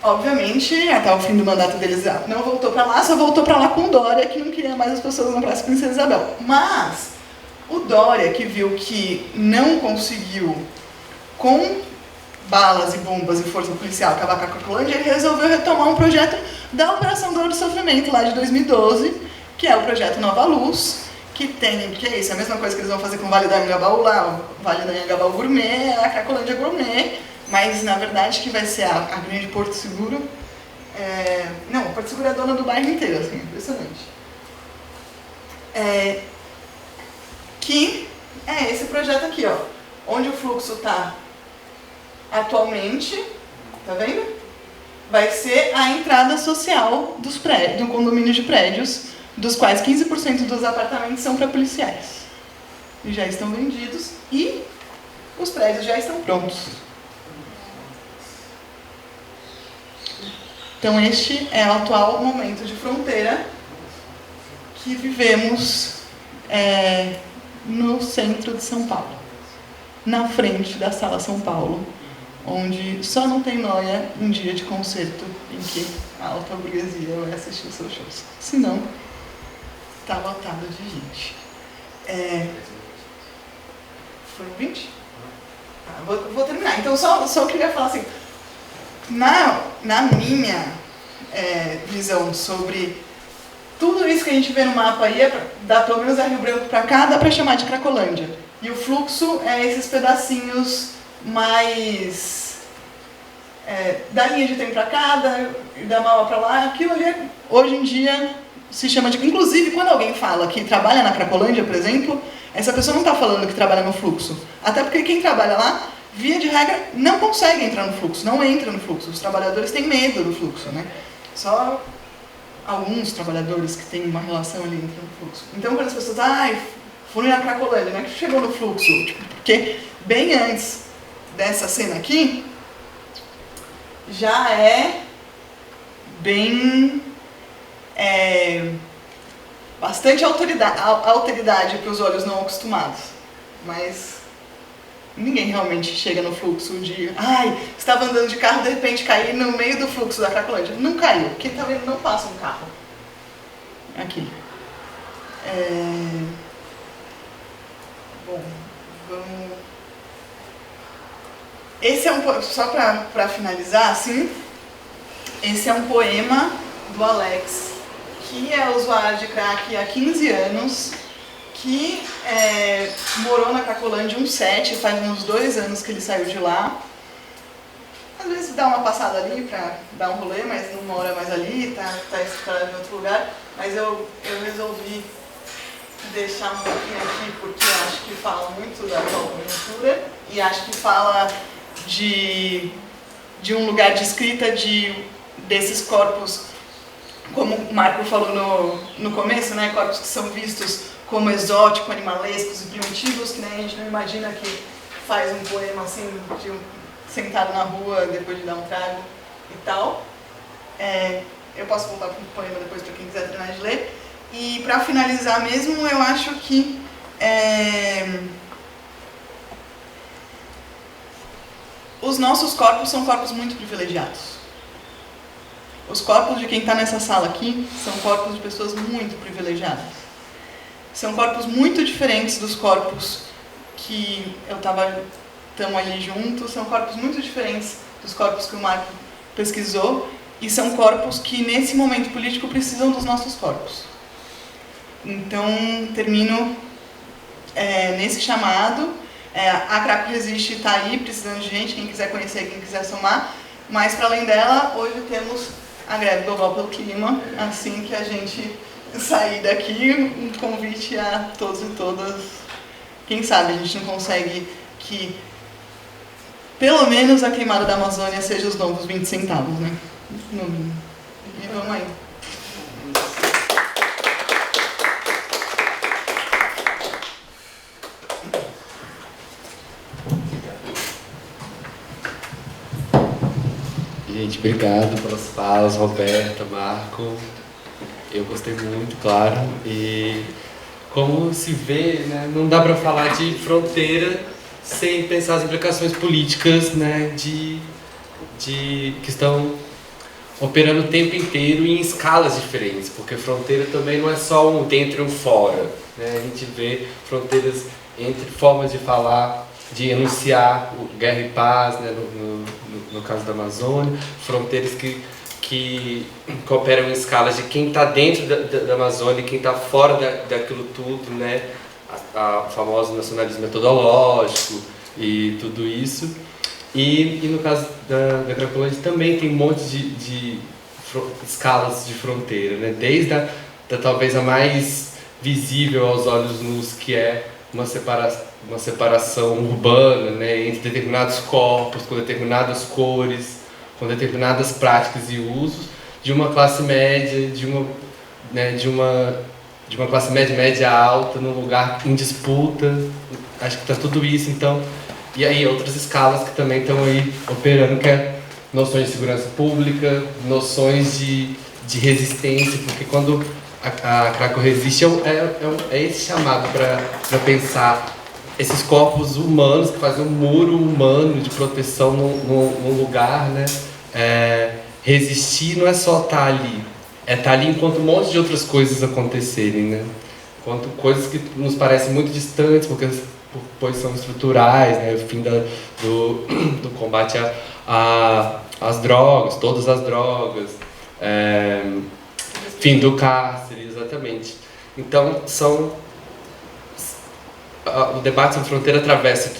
Speaker 4: Obviamente, até o fim do mandato deles não voltou para lá, só voltou para lá com o Dória, que não queria mais as pessoas na Praça Princesa Isabel. Mas o Dória, que viu que não conseguiu, com balas e bombas e força policial, acabar com a Cracolândia, ele resolveu retomar um projeto da Operação Dor do Sofrimento, lá de 2012, que é o projeto Nova Luz, que é isso, é a mesma coisa que eles vão fazer com o Vale do Anhangabaú lá, o Vale do Anhangabaú Gourmet, a Cracolândia Gourmet, mas na verdade que vai ser a grande Porto Seguro. Não, Porto Seguro é dona do bairro inteiro, assim, impressionante. Que é esse projeto aqui, ó, onde o fluxo está atualmente, tá vendo? Vai ser a entrada social dos prédios, do condomínio de prédios, dos quais 15% dos apartamentos são para policiais. E já estão vendidos e os prédios já estão prontos. Então este é o atual momento de fronteira que vivemos no centro de São Paulo, na frente da Sala São Paulo, onde só não tem noia em dia de concerto em que a alta burguesia vai assistir os seus shows. Senão, está lotado de gente. Foram 20? Vou terminar. Então, só queria falar assim, na minha visão sobre tudo isso que a gente vê no mapa aí, dá pelo menos a Rio Branco para cá, dá para chamar de Cracolândia. E o fluxo é esses pedacinhos mais da linha de trem para cá, da mala para lá, aquilo ali, hoje em dia, se chama de... Inclusive, quando alguém fala que trabalha na Cracolândia, por exemplo, essa pessoa não está falando que trabalha no fluxo. Até porque quem trabalha lá, via de regra, não consegue entrar no fluxo, não entra no fluxo. Os trabalhadores têm medo do fluxo, né? Só alguns trabalhadores que têm uma relação ali entram no fluxo. Então, quando as pessoas foram na Cracolândia, não é que chegou no fluxo, tipo, porque bem antes dessa cena aqui, já é bem... bastante alteridade para os olhos não acostumados. Mas ninguém realmente chega no fluxo de... estava andando de carro, de repente caí no meio do fluxo da Cracolândia. Não caiu, porque tá vendo, não passa um carro. Aqui. Bom, vamos... Esse é um... Só para finalizar, assim, esse é um poema do Alex, que é usuário de crack há 15 anos, que morou na Cracolândia 17, faz uns 2 anos que ele saiu de lá. Às vezes dá uma passada ali para dar um rolê, mas não mora mais ali, tá em outro lugar. Mas eu resolvi deixar um pouquinho aqui, porque eu acho que fala muito da atual conjuntura, e acho que fala de um lugar de escrita desses corpos, como o Marco falou no começo, né, corpos que são vistos como exóticos, animalescos e primitivos, que, né, a gente não imagina que faz um poema assim, sentado na rua depois de dar um trago e tal. Eu posso voltar para o poema depois para quem quiser terminar de ler. E para finalizar mesmo, eu acho que os nossos corpos são corpos muito privilegiados. Os corpos de quem está nessa sala aqui são corpos de pessoas muito privilegiadas. São corpos muito diferentes dos corpos que estamos ali juntos, são corpos muito diferentes dos corpos que o Marco pesquisou, e são corpos que, nesse momento político, precisam dos nossos corpos. Então, termino nesse chamado. A Craco Resiste está aí, precisando de gente, quem quiser conhecer, quem quiser somar. Mas, para além dela, hoje temos a greve global pelo clima. Assim que a gente sair daqui, um convite a todos e todas. Quem sabe a gente não consegue que, pelo menos, a queimada da Amazônia seja os novos 20 centavos, né? E vamos aí.
Speaker 1: Gente, obrigado pelas falas, Roberta, Marco. Eu gostei muito, claro. E como se vê, né, não dá para falar de fronteira sem pensar as implicações políticas, né, que estão operando o tempo inteiro em escalas diferentes, porque fronteira também não é só um dentro e um fora, né? A gente vê fronteiras entre formas de falar, de enunciar guerra e paz, né, no caso da Amazônia, fronteiras que cooperam em escalas de quem está dentro da Amazônia e quem está fora daquilo tudo, né? O famoso nacionalismo metodológico e tudo isso. E no caso da Cracolândia também tem um monte de escalas de fronteira, né? Desde talvez a mais visível aos olhos nus, que é uma separação urbana, né, entre determinados corpos, com determinadas cores, com determinadas práticas e usos, de uma classe média, de uma classe média alta, num lugar em disputa. Acho que está tudo isso, então. E aí outras escalas que também estão aí operando, que é noções de segurança pública, noções de resistência, porque quando a Craco Resiste é esse chamado para pensar esses corpos humanos que fazem um muro humano de proteção num lugar, né? Resistir não é só estar ali, é estar ali enquanto um monte de outras coisas acontecerem, né? Enquanto coisas que nos parecem muito distantes, pois são estruturais, né? O fim do combate às drogas, todas as drogas, fim do cárcere, exatamente. Então, o debate sobre fronteira atravessa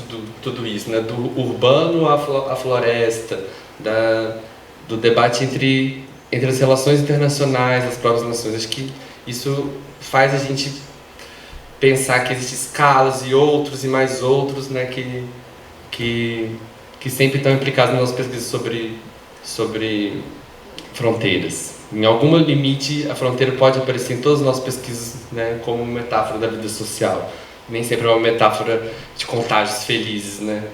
Speaker 1: tudo isso, né? Do urbano à floresta, do debate entre as relações internacionais, as próprias nações. Acho que isso faz a gente pensar que existem escalas e outros e mais outros, né, que sempre estão implicados nas nossas pesquisas sobre fronteiras. Em algum limite, a fronteira pode aparecer em todas as nossas pesquisas, né, como uma metáfora da vida social. Nem sempre é uma metáfora de contágios felizes, né?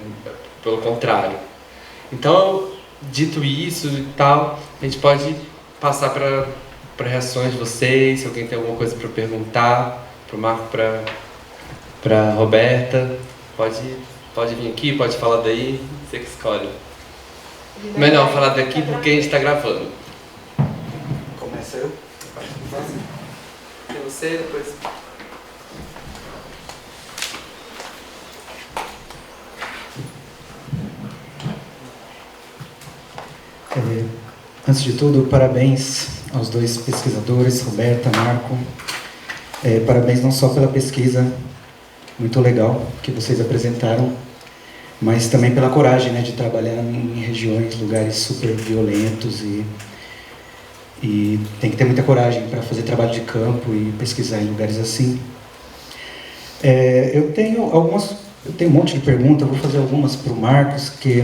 Speaker 1: Pelo contrário. Então, dito isso e tal, a gente pode passar para reações de vocês, se alguém tem alguma coisa para perguntar, para o Marco, para a Roberta. Pode vir aqui, pode falar daí, você que escolhe. Melhor falar daqui porque a gente está gravando.
Speaker 3: Começa eu?
Speaker 1: Tem você, depois...
Speaker 5: Antes de tudo, parabéns aos dois pesquisadores, Roberta, Marco. Parabéns não só pela pesquisa muito legal que vocês apresentaram, mas também pela coragem, né, de trabalhar em regiões, lugares super violentos e tem que ter muita coragem para fazer trabalho de campo e pesquisar em lugares assim. Eu tenho um monte de perguntas, eu vou fazer algumas para o Marcos, que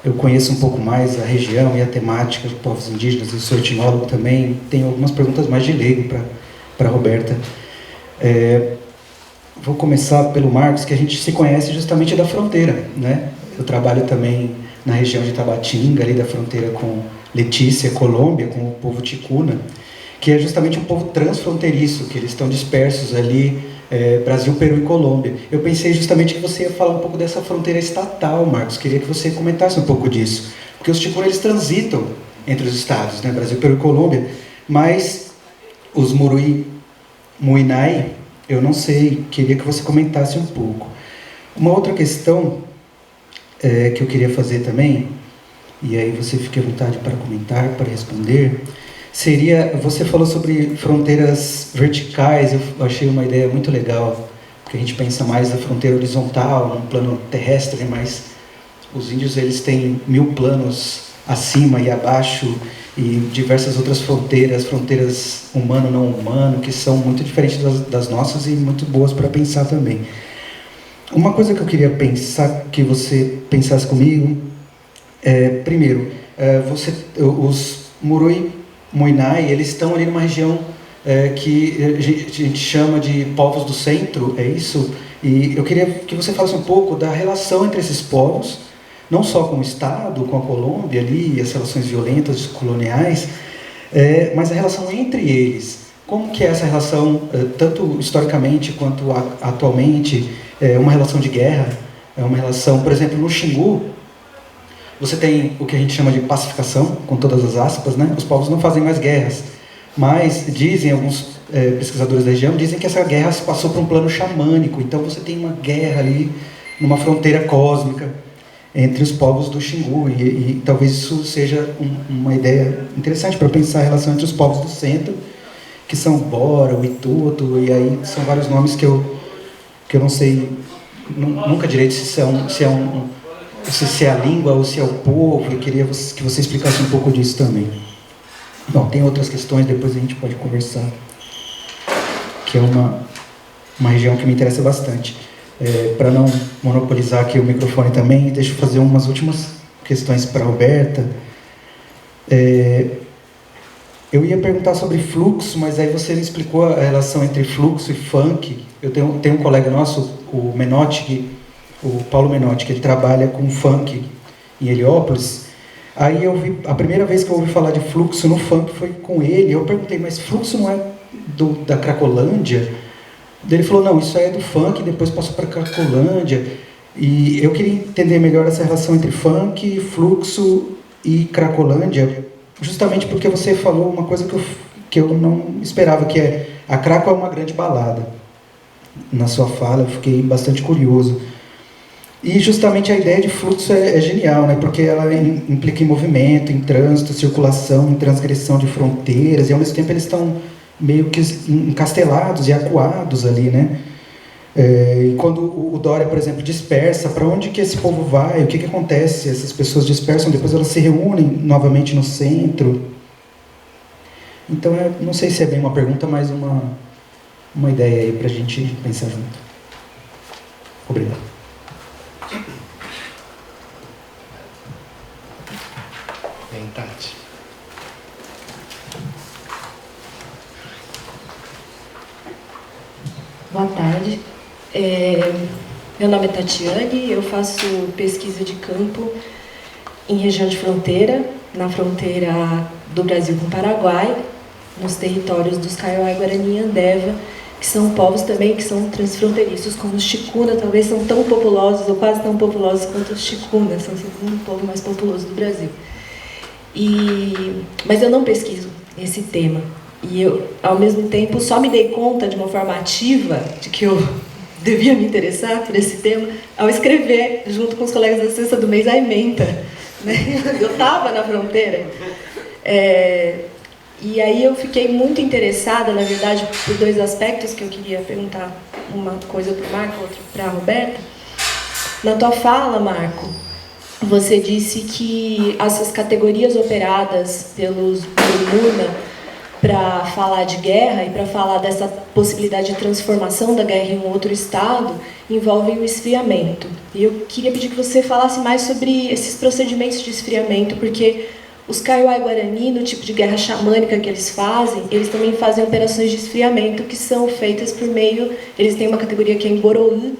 Speaker 5: eu conheço um pouco mais a região e a temática de povos indígenas, eu sou etnólogo também, tenho algumas perguntas mais de leigo para a Roberta. Vou começar pelo Marcos, que a gente se conhece justamente da fronteira, né? Eu trabalho também na região de Tabatinga, ali da fronteira com Letícia, Colômbia, com o povo ticuna, que é justamente um povo transfronteiriço, que eles estão dispersos ali, Brasil, Peru e Colômbia. Eu pensei justamente que você ia falar um pouco dessa fronteira estatal, Marcos. Queria que você comentasse um pouco disso. Porque os ticuna, eles transitam entre os estados, né? Brasil, Peru e Colômbia, mas os Muruí, Muinai, eu não sei, queria que você comentasse um pouco. Uma outra questão que eu queria fazer também, e aí você fique à vontade para comentar, para responder, seria, você falou sobre fronteiras verticais, eu achei uma ideia muito legal, porque a gente pensa mais na fronteira horizontal, no plano terrestre, mas os índios eles têm 1000 planos acima e abaixo, e diversas outras fronteiras humano, não humano, que são muito diferentes das nossas e muito boas para pensar também. Uma coisa que eu queria pensar, que você pensasse comigo, primeiro, os Muruí Muinai, eles estão ali numa região que a gente chama de povos do centro, é isso? E eu queria que você falasse um pouco da relação entre esses povos, não só com o Estado, com a Colômbia ali, as relações violentas, coloniais, mas a relação entre eles. Como que é essa relação, tanto historicamente quanto atualmente? É uma relação de guerra? É uma relação, por exemplo, no Xingu, você tem o que a gente chama de pacificação, com todas as aspas, né? Os povos não fazem mais guerras, mas dizem, alguns pesquisadores da região, dizem que essa guerra se passou para um plano xamânico, então você tem uma guerra ali, numa fronteira cósmica, entre os povos do Xingu, e talvez isso seja uma ideia interessante para pensar a relação entre os povos do centro, que são Bora, o Ituto, e aí são vários nomes que eu não sei nunca direito se é a língua ou se é o povo. Eu queria que você explicasse um pouco disso também. Bom, tem outras questões, depois a gente pode conversar, que é uma região que me interessa bastante. Para não monopolizar aqui o microfone também, deixa eu fazer umas últimas questões para a Roberta. Eu ia perguntar sobre fluxo, mas aí você me explicou a relação entre fluxo e funk. Eu tenho um colega nosso, o Menotti, o Paulo Menotti, que ele trabalha com funk em Heliópolis. Aí a primeira vez que eu ouvi falar de fluxo no funk foi com ele. Eu perguntei, mas fluxo não é da Cracolândia? Ele falou, não, isso aí é do funk, depois passou para Cracolândia. E eu queria entender melhor essa relação entre funk, fluxo e Cracolândia, justamente porque você falou uma coisa que eu não esperava, que é a Craco é uma grande balada. Na sua fala, eu fiquei bastante curioso. E justamente a ideia de fluxo é genial, né? Porque ela implica em movimento, em trânsito, circulação, em transgressão de fronteiras, e ao mesmo tempo eles estão meio que encastelados e acuados ali, né? E quando o Dória, por exemplo, dispersa, para onde que esse povo vai? O que acontece? Essas pessoas dispersam, depois elas se reúnem novamente no centro. Então, não sei se é bem uma pergunta, mas uma ideia aí para a gente pensar junto. Obrigado.
Speaker 1: Bem, Tati.
Speaker 6: Boa tarde. Meu nome é Tatiane, eu faço pesquisa de campo em região de fronteira, na fronteira do Brasil com o Paraguai, nos territórios dos Kaiowá, Guarani e Andeva, que são povos também que são transfronteiriços, como os Ticuna, talvez são tão populosos, ou quase tão populosos quanto os Ticuna, são o segundo povo mais populoso do Brasil. Mas eu não pesquiso esse tema. E eu, ao mesmo tempo, só me dei conta de uma forma ativa de que eu devia me interessar por esse tema ao escrever, junto com os colegas da Sexta do Mês, a ementa. Né? Eu estava na fronteira. E aí eu fiquei muito interessada, na verdade, por dois aspectos que eu queria perguntar. Uma coisa para o Marco, outra para a Roberta. Na tua fala, Marco, você disse que essas categorias operadas pelos Muna para falar de guerra e para falar dessa possibilidade de transformação da guerra em um outro estado envolvem o esfriamento. E eu queria pedir que você falasse mais sobre esses procedimentos de esfriamento, porque os Kaiowá e Guarani, no tipo de guerra xamânica que eles fazem, eles também fazem operações de esfriamento que são feitas por meio... Eles têm uma categoria que é em Boroú,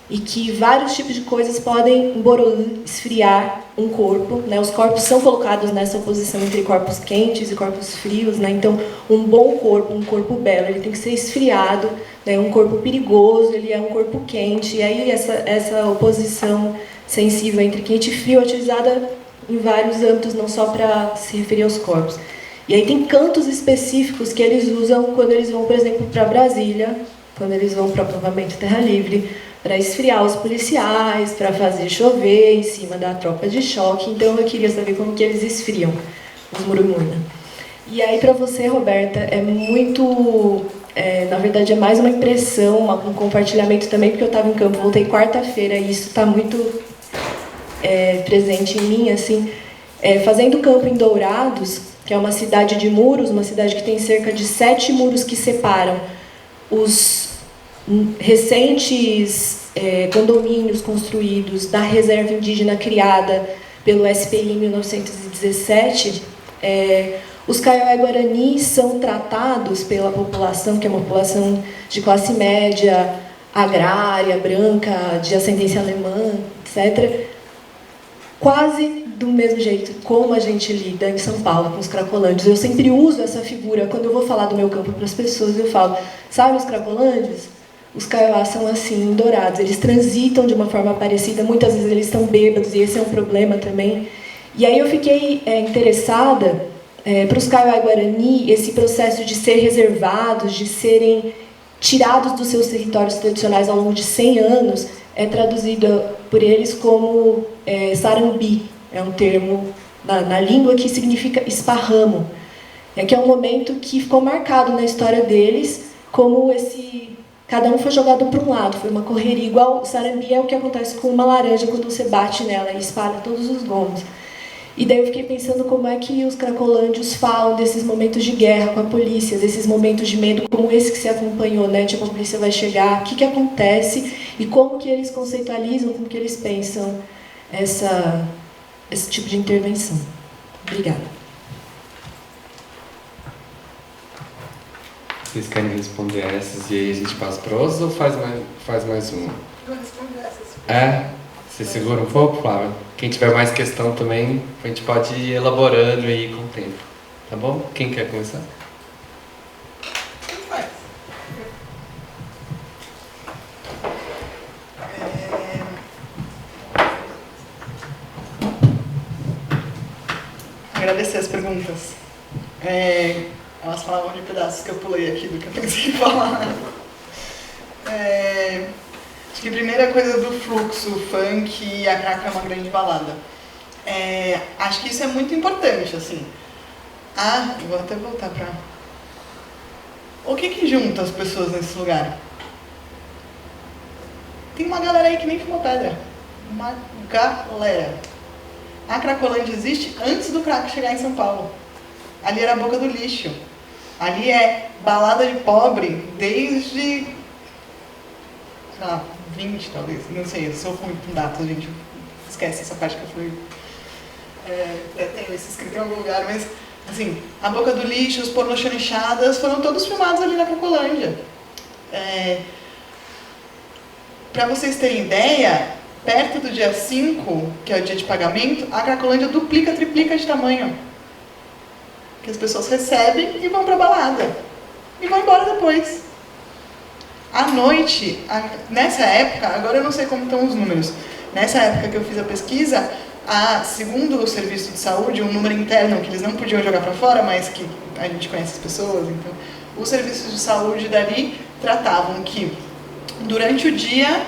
Speaker 6: e que vários tipos de coisas podem, em Boroú, esfriar um corpo. Né? Os corpos são colocados nessa oposição entre corpos quentes e corpos frios. Né? Então, um bom corpo, um corpo belo, ele tem que ser esfriado. Né? Um corpo perigoso, ele é um corpo quente. E aí essa oposição sensível entre quente e frio é utilizada em vários âmbitos, não só para se referir aos corpos. E aí tem cantos específicos que eles usam quando eles vão, por exemplo, para Brasília, quando eles vão para acampamento Terra Livre, para esfriar os policiais, para fazer chover em cima da tropa de choque. Então eu queria saber como que eles esfriam os Murumuna. E aí para você, Roberta, é muito... na verdade é mais uma impressão, um compartilhamento também, porque eu estava em campo, voltei quarta-feira e isso está muito presente em mim, assim, fazendo campo em Dourados, que é uma cidade de muros, uma cidade que tem cerca de 7 muros que separam os recentes condomínios construídos da reserva indígena criada pelo SPI em 1917, os Kaiowá e Guarani são tratados pela população, que é uma população de classe média, agrária, branca, de ascendência alemã, etc., quase do mesmo jeito como a gente lida em São Paulo com os cracolândios. Eu sempre uso essa figura, quando eu vou falar do meu campo para as pessoas, eu falo, sabe os cracolândios? Os Kaiowá são assim, dourados, eles transitam de uma forma parecida, muitas vezes eles estão bêbados, e esse é um problema também. E aí eu fiquei interessada, para os Kaiowá e Guarani, esse processo de ser reservados, de serem tirados dos seus territórios tradicionais ao longo de 100 anos, é traduzido por eles como sarambi, é um termo na língua que significa esparramo, que é um momento que ficou marcado na história deles como cada um foi jogado para um lado, foi uma correria, igual o sarambi é o que acontece com uma laranja quando você bate nela e espalha todos os gomos. E daí eu fiquei pensando como é que os cracolândios falam desses momentos de guerra com a polícia, desses momentos de medo como esse que você acompanhou, né? Tipo, a polícia vai chegar, o que acontece e como que eles conceitualizam, como que eles pensam esse tipo de intervenção. Obrigada.
Speaker 1: Vocês querem responder essas e aí a gente passa para outras ou faz mais uma?
Speaker 4: Vou responder essas.
Speaker 1: Você segura um pouco, Flávia? Quem tiver mais questão também, a gente pode ir elaborando aí com o tempo. Tá bom? Quem quer começar?
Speaker 4: Agradecer as perguntas. Elas falavam de pedaços que eu pulei aqui do que eu pensei em falar. Acho que a primeira coisa do fluxo, funk e a craca é uma grande balada. Acho que isso é muito importante, assim. Eu vou até voltar para... O que junta as pessoas nesse lugar? Tem uma galera aí que nem fumou pedra. Uma galera. A Cracolândia existe antes do crack chegar em São Paulo. Ali era a boca do lixo. Ali é balada de pobre desde, sei lá, 20 talvez. Não sei, eu sou ruim com datas, gente. Esquece essa parte que eu fui... tenho isso escrito em algum lugar, mas... Assim, a boca do lixo, os pornochanichadas foram todos filmados ali na Cracolândia. Para vocês terem ideia, perto do dia 5, que é o dia de pagamento, a Cracolândia duplica, triplica de tamanho. Que as pessoas recebem e vão para a balada. E vão embora depois. À noite, nessa época, agora eu não sei como estão os números, nessa época que eu fiz a pesquisa, segundo o serviço de saúde, um número interno que eles não podiam jogar para fora, mas que a gente conhece as pessoas, então, os serviços de saúde dali tratavam que durante o dia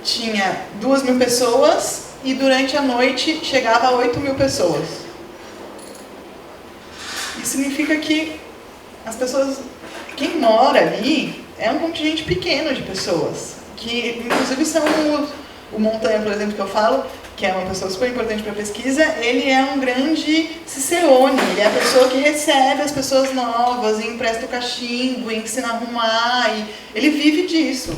Speaker 4: tinha 2.000 pessoas e durante a noite chegava a 8.000 pessoas. Isso significa que as pessoas, quem mora ali, é um contingente pequeno de pessoas, que inclusive são o Montanha, por exemplo, que eu falo, que é uma pessoa super importante para a pesquisa, ele é um grande cicerone, ele é a pessoa que recebe as pessoas novas, e empresta o cachimbo, e ensina a arrumar, e ele vive disso.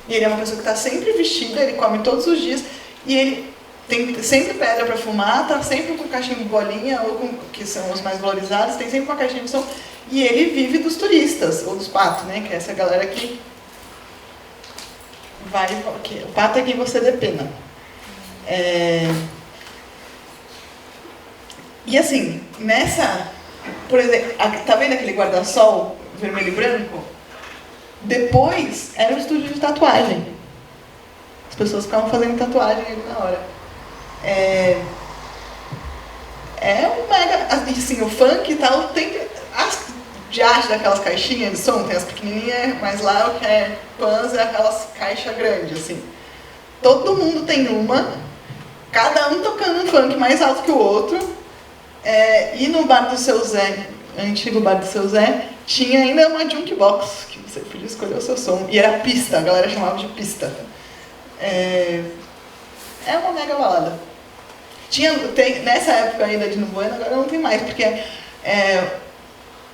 Speaker 4: E ele é uma pessoa que está sempre vestida, ele come todos os dias, e ele tem sempre pedra para fumar, está sempre com cachimbo bolinha, ou com, que são os mais valorizados, tem sempre uma caixinha de som, e ele vive dos turistas, ou dos patos, né, que é essa galera que vai... o pato é quem você depena. E assim, por exemplo, tá vendo aquele guarda-sol vermelho e branco? Depois era um estúdio de tatuagem. As pessoas ficavam fazendo tatuagem ali na hora. Um mega... Assim, o funk e tal, tem as dias daquelas caixinhas de som, tem as pequenininhas, mas lá o que é Pans é aquelas caixas grandes, assim. Todo mundo tem uma, cada um tocando um funk mais alto que o outro. E no bar do Seu Zé, antigo bar do Seu Zé, tinha ainda uma jukebox, que você podia escolher o seu som. E era pista, a galera chamava de pista. É uma mega balada. Nessa época ainda de Nubuena, agora não tem mais, porque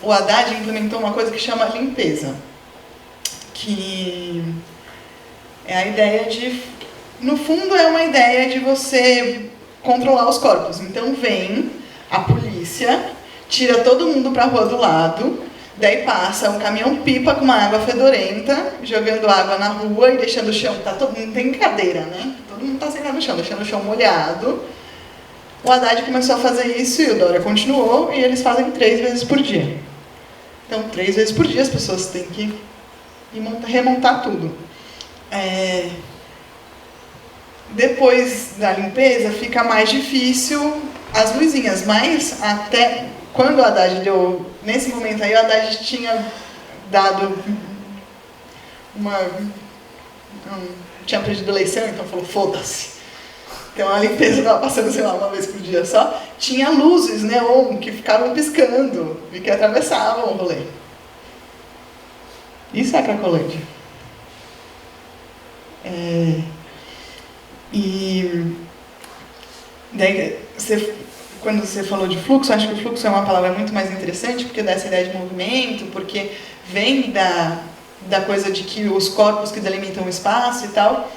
Speaker 4: o Haddad implementou uma coisa que chama limpeza. Que é a ideia de... No fundo, é uma ideia de você controlar os corpos. Então, vem a polícia, tira todo mundo para a rua do lado, daí passa um caminhão-pipa com uma água fedorenta, jogando água na rua e deixando o chão... não tem cadeira, né? Todo mundo está sentado no chão, deixando o chão molhado. O Haddad começou a fazer isso e o Dória continuou, e eles fazem 3 vezes por dia. Então, 3 vezes por dia as pessoas têm que remontar tudo. Depois da limpeza, fica mais difícil as luzinhas, mas até quando o Haddad deu... Nesse momento aí, o Haddad tinha dado tinha perdido a eleição, então falou, foda-se. Então a limpeza estava passando, sei lá, uma vez por dia só. Tinha luzes neon que ficavam piscando e que atravessavam o rolê. Isso é a Cracolândia. E daí, quando você falou de fluxo, acho que o fluxo é uma palavra muito mais interessante, porque dá essa ideia de movimento, porque vem da coisa de que os corpos que delimitam o espaço e tal,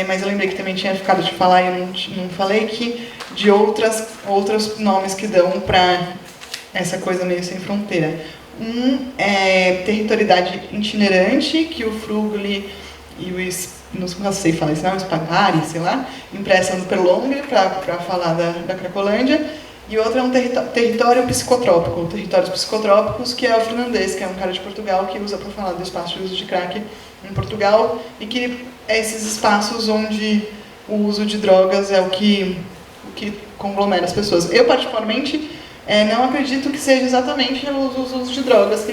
Speaker 4: mas eu lembrei que também tinha ficado de falar e eu não falei, que de outros nomes que dão para essa coisa meio sem fronteira. Um é territorialidade itinerante, que o Frugli e o não sei falar isso, não, Spagari, sei lá, impressam no Perlongre para falar da Cracolândia, e outro é um território psicotrópico, territórios psicotrópicos, que é o Fernandes, que é um cara de Portugal que usa para falar do espaço de uso de crack em Portugal, e que é esses espaços onde o uso de drogas é o que conglomera as pessoas. Eu, particularmente, não acredito que seja exatamente os usos de drogas.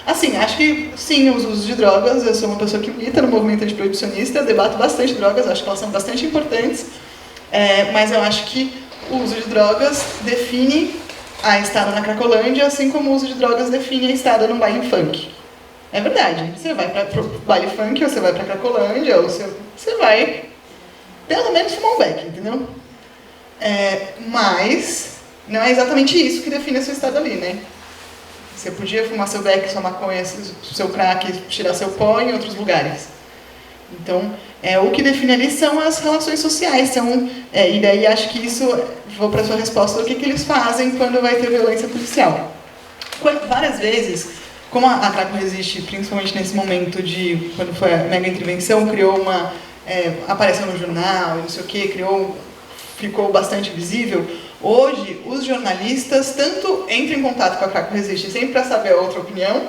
Speaker 4: Assim, acho que sim, os usos de drogas. Eu sou uma pessoa que milita no movimento antiproibicionista, debato bastante drogas, acho que elas são bastante importantes, mas eu acho que o uso de drogas define a estada na Cracolândia, assim como o uso de drogas define a estada no baile funk. É verdade, você vai para o baile funk, ou você vai para a Cracolândia, ou você vai pelo menos fumar um beck, entendeu? Mas não é exatamente isso que define a sua estado ali, né? Você podia fumar seu beck, sua maconha, seu crack, tirar seu pó em outros lugares. Então, o que define ali são as relações sociais. E daí acho que isso, vou para a sua resposta, o que eles fazem quando vai ter violência policial. Várias vezes, como a Craco Resiste, principalmente nesse momento de, quando foi a mega intervenção, criou apareceu no jornal, não sei o quê, ficou bastante visível. Hoje, os jornalistas tanto entram em contato com a Craco Resiste, sempre para saber a outra opinião,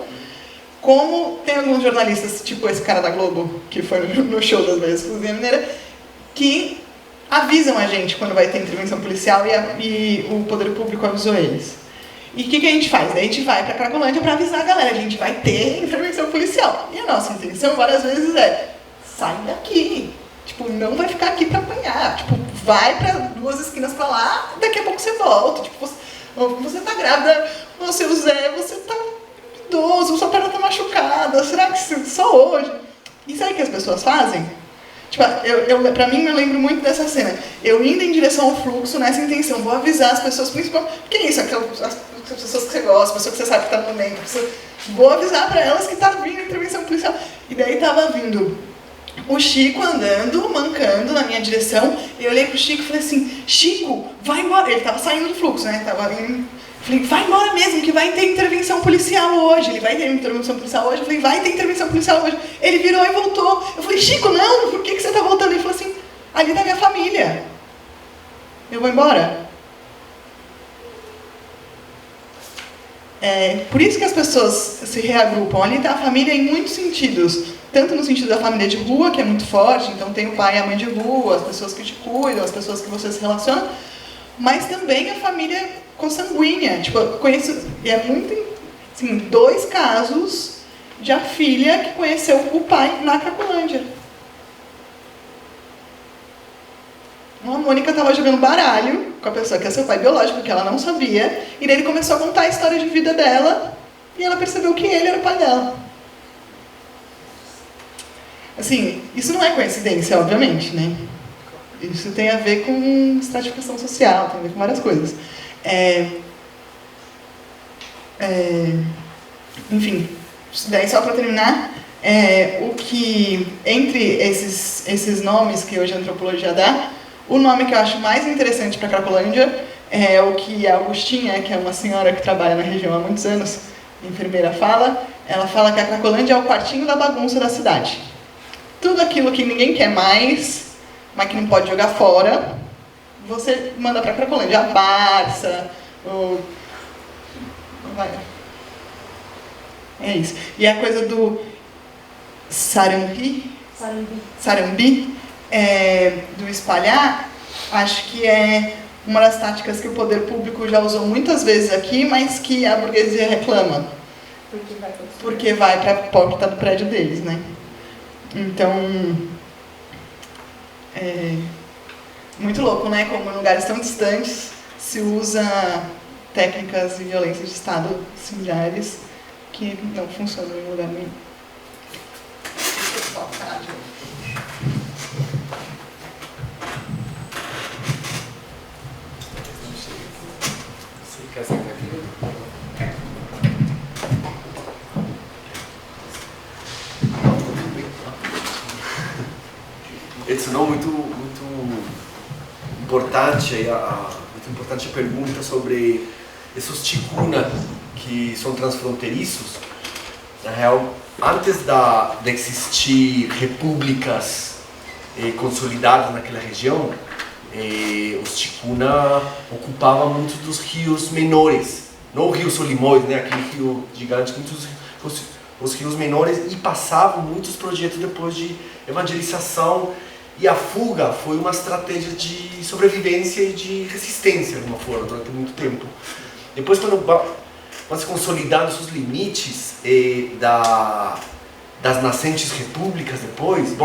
Speaker 4: como tem alguns jornalistas, tipo esse cara da Globo, que foi no show das Velhas Cozinha Mineira, que avisam a gente quando vai ter intervenção policial e o poder público avisou eles. E o que a gente faz? Daí a gente vai para Cracolândia para avisar a galera, a gente vai ter intervenção policial. E a nossa intenção várias vezes sai daqui. Tipo, não vai ficar aqui para apanhar. Tipo, vai para 2 esquinas para lá, daqui a pouco você volta. Tipo, você tá grávida, seu Zé, você tá idoso, sua perna tá machucada, será que só hoje? E sabe o que as pessoas fazem? Tipo, pra mim, eu lembro muito dessa cena. Eu indo em direção ao fluxo, nessa intenção, vou avisar as pessoas, principalmente, porque é isso, as pessoas que você gosta, as pessoas que você sabe que tá no momento, vou avisar pra elas que tá vindo intervenção policial. E daí tava vindo o Chico andando, mancando na minha direção, e eu olhei pro Chico e falei assim, Chico, vai embora. Ele tava saindo do fluxo, né? Falei, vai embora mesmo, que vai ter intervenção policial hoje. Ele vai ter intervenção policial hoje. Eu falei, vai ter intervenção policial hoje. Ele virou e voltou. Eu falei, Chico, não, por que você tá voltando? Ele falou assim, ali tá minha família. Eu vou embora. Por isso que as pessoas se reagrupam. Ali tá a família em muitos sentidos. Tanto no sentido da família de rua, que é muito forte. Então tem o pai e a mãe de rua, as pessoas que te cuidam, as pessoas que você se relaciona. Mas também a família consanguínea. Tipo, eu conheço, e é muito, assim, 2 casos de a filha que conheceu o pai na Cracolândia. A Mônica estava jogando baralho com a pessoa que é seu pai biológico, que ela não sabia, e daí ele começou a contar a história de vida dela, e ela percebeu que ele era o pai dela. Assim, isso não é coincidência, obviamente, né? Isso tem a ver com estratificação social, tem a ver com várias coisas. Enfim, daí só para terminar, o que, entre esses nomes que hoje a antropologia dá, o nome que eu acho mais interessante para Cracolândia é o que a Augustinha, que é uma senhora que trabalha na região há muitos anos, enfermeira, fala. Ela fala que a Cracolândia é o quartinho da bagunça da cidade. Tudo aquilo que ninguém quer mais, mas que não pode jogar fora, você manda para Cracolândia. A Barça, é isso. E a coisa do sarambi, do espalhar, acho que é uma das táticas que o poder público já usou muitas vezes aqui, mas que a burguesia reclama. Porque vai para a porta do prédio deles, né? Então, muito louco, né? Como em lugares tão distantes se usa técnicas de violência de Estado similares que não funcionam em lugar nenhum.
Speaker 3: Edson, muito importante a pergunta sobre esses ticuna que são transfronteiriços. Na real, antes de existir repúblicas consolidadas naquela região, os ticuna ocupavam muitos dos rios menores, não o rio Solimões, né, aquele rio gigante, muitos os rios menores, e passavam muitos projetos depois de evangelização. E a fuga foi uma estratégia de sobrevivência e de resistência, de alguma forma, durante muito tempo. Depois, quando vão se consolidando os limites das nascentes repúblicas depois,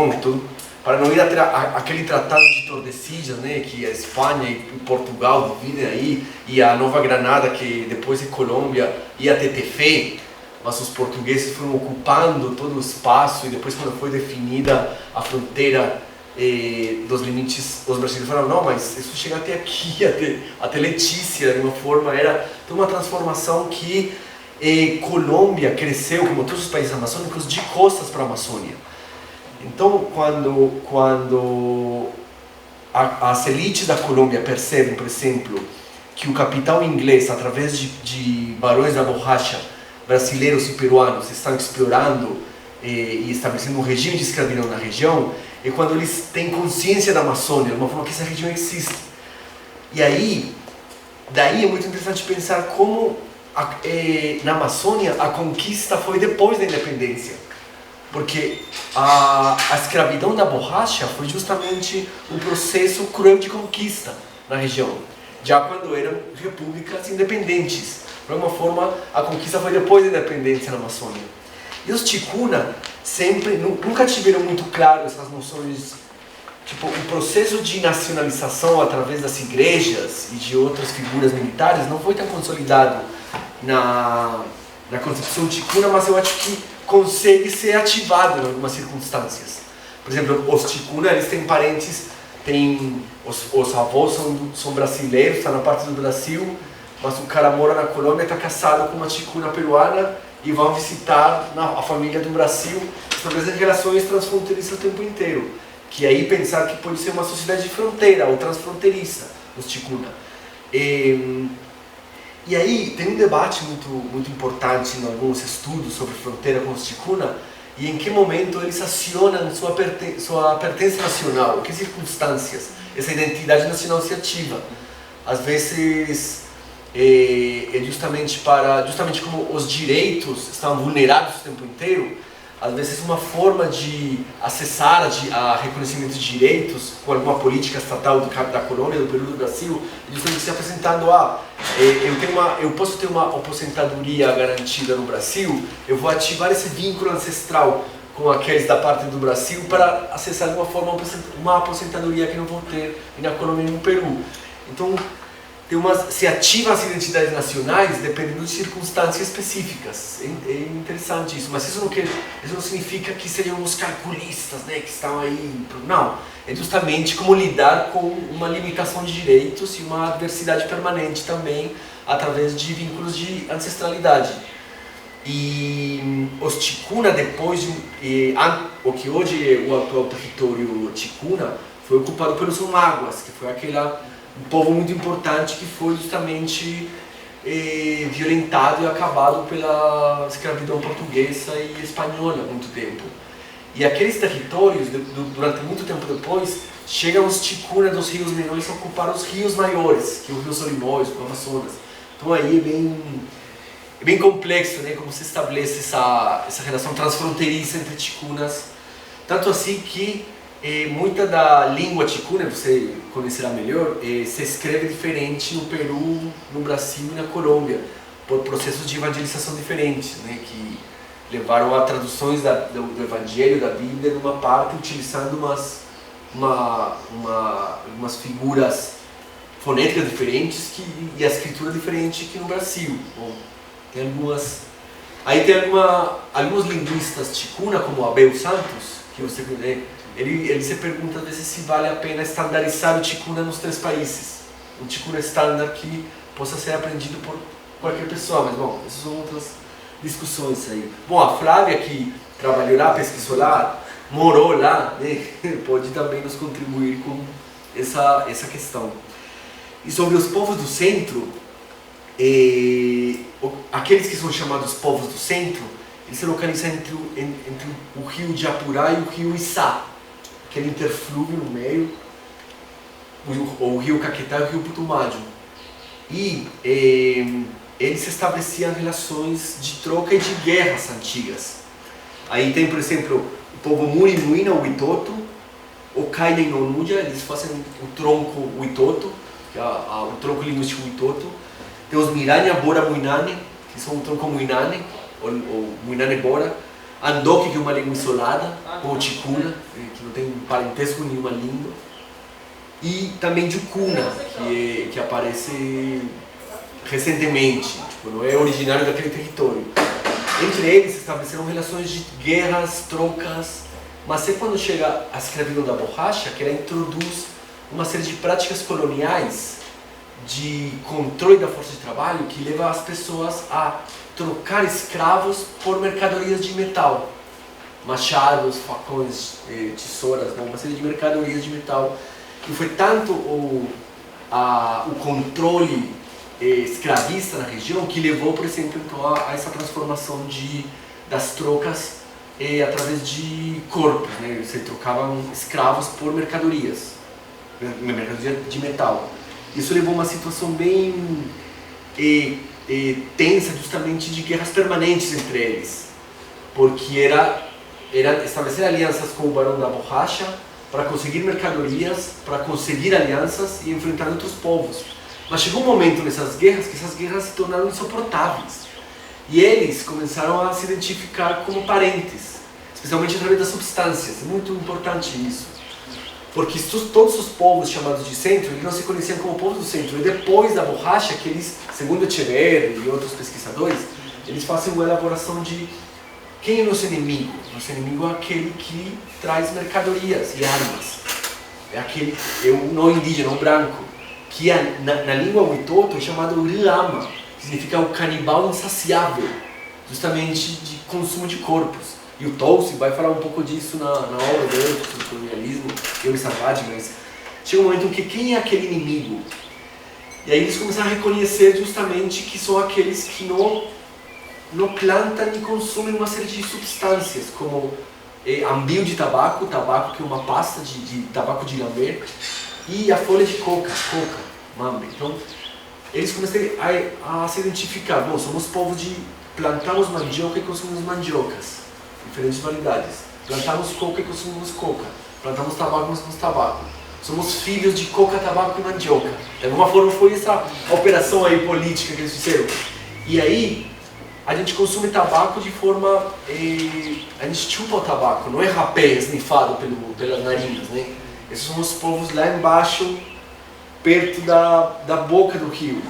Speaker 3: para não ir até aquele tratado de Tordesilhas, né, que a Espanha e Portugal dividem aí, e a Nova Granada, que depois é Colômbia, e a TTF, mas os portugueses foram ocupando todo o espaço, e depois, quando foi definida a fronteira dos limites, os brasileiros falaram, não, mas isso chega até aqui, até Letícia, de uma forma, era uma transformação que Colômbia cresceu, como todos os países amazônicos, de costas para a Amazônia. Então, quando as elites da Colômbia percebem, por exemplo, que o capital inglês, através de barões da borracha brasileiros e peruanos, estão explorando e estabelecendo um regime de escravidão na região, é quando eles têm consciência da Amazônia, de uma forma que essa região existe. E aí, daí é muito interessante pensar como na Amazônia a conquista foi depois da independência. Porque a escravidão da borracha foi justamente um processo cruel de conquista na região, já quando eram repúblicas independentes. De alguma forma, a conquista foi depois da independência na Amazônia. E os ticuna nunca tiveram muito claro essas noções, tipo, o processo de nacionalização através das igrejas e de outras figuras militares não foi tão consolidado na concepção ticuna, mas eu acho que consegue ser ativado em algumas circunstâncias. Por exemplo, os ticuna, eles têm parentes, os avós são brasileiros, estão na parte do Brasil, mas o cara mora na Colômbia, está casado com uma ticuna peruana e vão visitar a família do Brasil, estabelecendo relações transfronteiriças o tempo inteiro. Que aí pensar que pode ser uma sociedade de fronteira ou transfronteiriça, os ticuna. E aí tem um debate muito importante em alguns estudos sobre fronteira com os ticuna, e em que momento eles acionam sua pertença nacional, que circunstâncias essa identidade nacional se ativa. Às vezes é justamente como os direitos estão vulnerados o tempo inteiro, às vezes uma forma de acessar a reconhecimento de direitos com alguma política estatal da Colômbia, do Peru, do Brasil, justamente se apresentando eu posso ter uma aposentadoria garantida no Brasil, eu vou ativar esse vínculo ancestral com aqueles da parte do Brasil para acessar de uma forma uma aposentadoria que não vou ter na Colômbia e no Peru. Então, se ativam as identidades nacionais dependendo de circunstâncias específicas. É interessante isso, mas isso não significa que sejam os calculistas, né, que estão aí. Não, é justamente como lidar com uma limitação de direitos e uma adversidade permanente também através de vínculos de ancestralidade. E os ticuna, depois o que hoje é o atual território ticuna, foi ocupado pelos Omaguas, que foi um povo muito importante que foi justamente violentado e acabado pela escravidão portuguesa e espanhola há muito tempo. E aqueles territórios, durante muito tempo depois, chegam os ticuna dos rios menores a ocupar os rios maiores, que é o Rio Solimões, o Amazonas. Então aí é bem complexo, né, como se estabelece essa relação transfronteiriça entre ticunas. Tanto assim que muita da língua ticuna, você conhecerá melhor, se escreve diferente no Peru, no Brasil e na Colômbia, por processos de evangelização diferentes, né, que levaram a traduções do Evangelho, da Bíblia, numa parte, utilizando umas figuras fonéticas diferentes e a escritura diferente que no Brasil. Bom, tem alguns linguistas ticuna, como Abel Santos, que você conhece. Ele se pergunta às vezes se vale a pena estandarizar o ticuna nos 3 países. Um ticuna estándar que possa ser aprendido por qualquer pessoa, mas bom, essas são outras discussões aí. Bom, a Flávia, que trabalhou lá, pesquisou lá, morou lá, né, pode também nos contribuir com essa questão. E sobre os povos do centro, aqueles que são chamados povos do centro, eles se localizam entre o rio Japurá e o rio Içá, aquele interflúvio no meio, o rio Caquetá e o rio Putumayo. E eles estabeleciam relações de troca e de guerras antigas. Aí tem, por exemplo, o povo Murimuina, o Witoto, o Kaina e Nonuja, eles fazem o tronco Witoto, que é o tronco linguístico Witoto. Tem os Miranha, Bora, Muinane, que são o tronco Muinane, ou Muinane Bora. Andoque, que é uma língua isolada, com o Ticuna, que não tem parentesco com nenhuma língua. E também Jucuna, que aparece recentemente, tipo, não é originário daquele território. Entre eles se estabeleceram relações de guerras, trocas, Mas é quando chega a escravidão da borracha que ela introduz uma série de práticas coloniais de controle da força de trabalho que leva as pessoas a trocar escravos por mercadorias de metal. Machados, facões, tesouras, né? Uma série de mercadorias de metal. E foi tanto o controle escravista na região que levou, por exemplo, então, a essa transformação das trocas através de corpos, né? Você trocavam escravos por mercadorias de metal. Isso levou a uma situação bem tensa, justamente de guerras permanentes entre eles, porque era estabelecer alianças com o Barão da Borracha para conseguir mercadorias, para conseguir alianças e enfrentar outros povos. Mas chegou um momento nessas guerras que essas guerras se tornaram insuportáveis. E eles começaram a se identificar como parentes, especialmente através das substâncias. É muito importante isso. Porque todos os povos chamados de centro, eles não se conheciam como povos do centro. E depois da borracha, que eles, segundo Echeverri e outros pesquisadores, eles fazem uma elaboração de quem é nosso inimigo. Nosso inimigo é aquele que traz mercadorias e armas. É o não indígena, o branco, que na língua Witoto é chamado Riama, que significa o canibal insaciável, justamente de consumo de corpos. E o Tolstói vai falar um pouco disso na obra dele, sobre o colonialismo, eu e Savage, mas chega um momento em que quem é aquele inimigo? E aí eles começaram a reconhecer justamente que são aqueles que não plantam e consumem uma série de substâncias, como ambio de tabaco que é uma pasta de tabaco de lamber, e a folha de coca, mambe. Então, eles começaram a se identificar, bom, somos povos de plantamos mandioca e consumimos mandiocas, diferentes variedades. Plantamos coca e consumimos coca. Plantamos tabaco e consumimos tabaco. Somos filhos de coca, tabaco e mandioca. De alguma forma foi essa operação aí política que eles fizeram. E aí, a gente consome tabaco de forma... a gente chupa o tabaco, não é rapé esnifado pelas narinas, né? Esses são os povos lá embaixo, perto da boca do rio.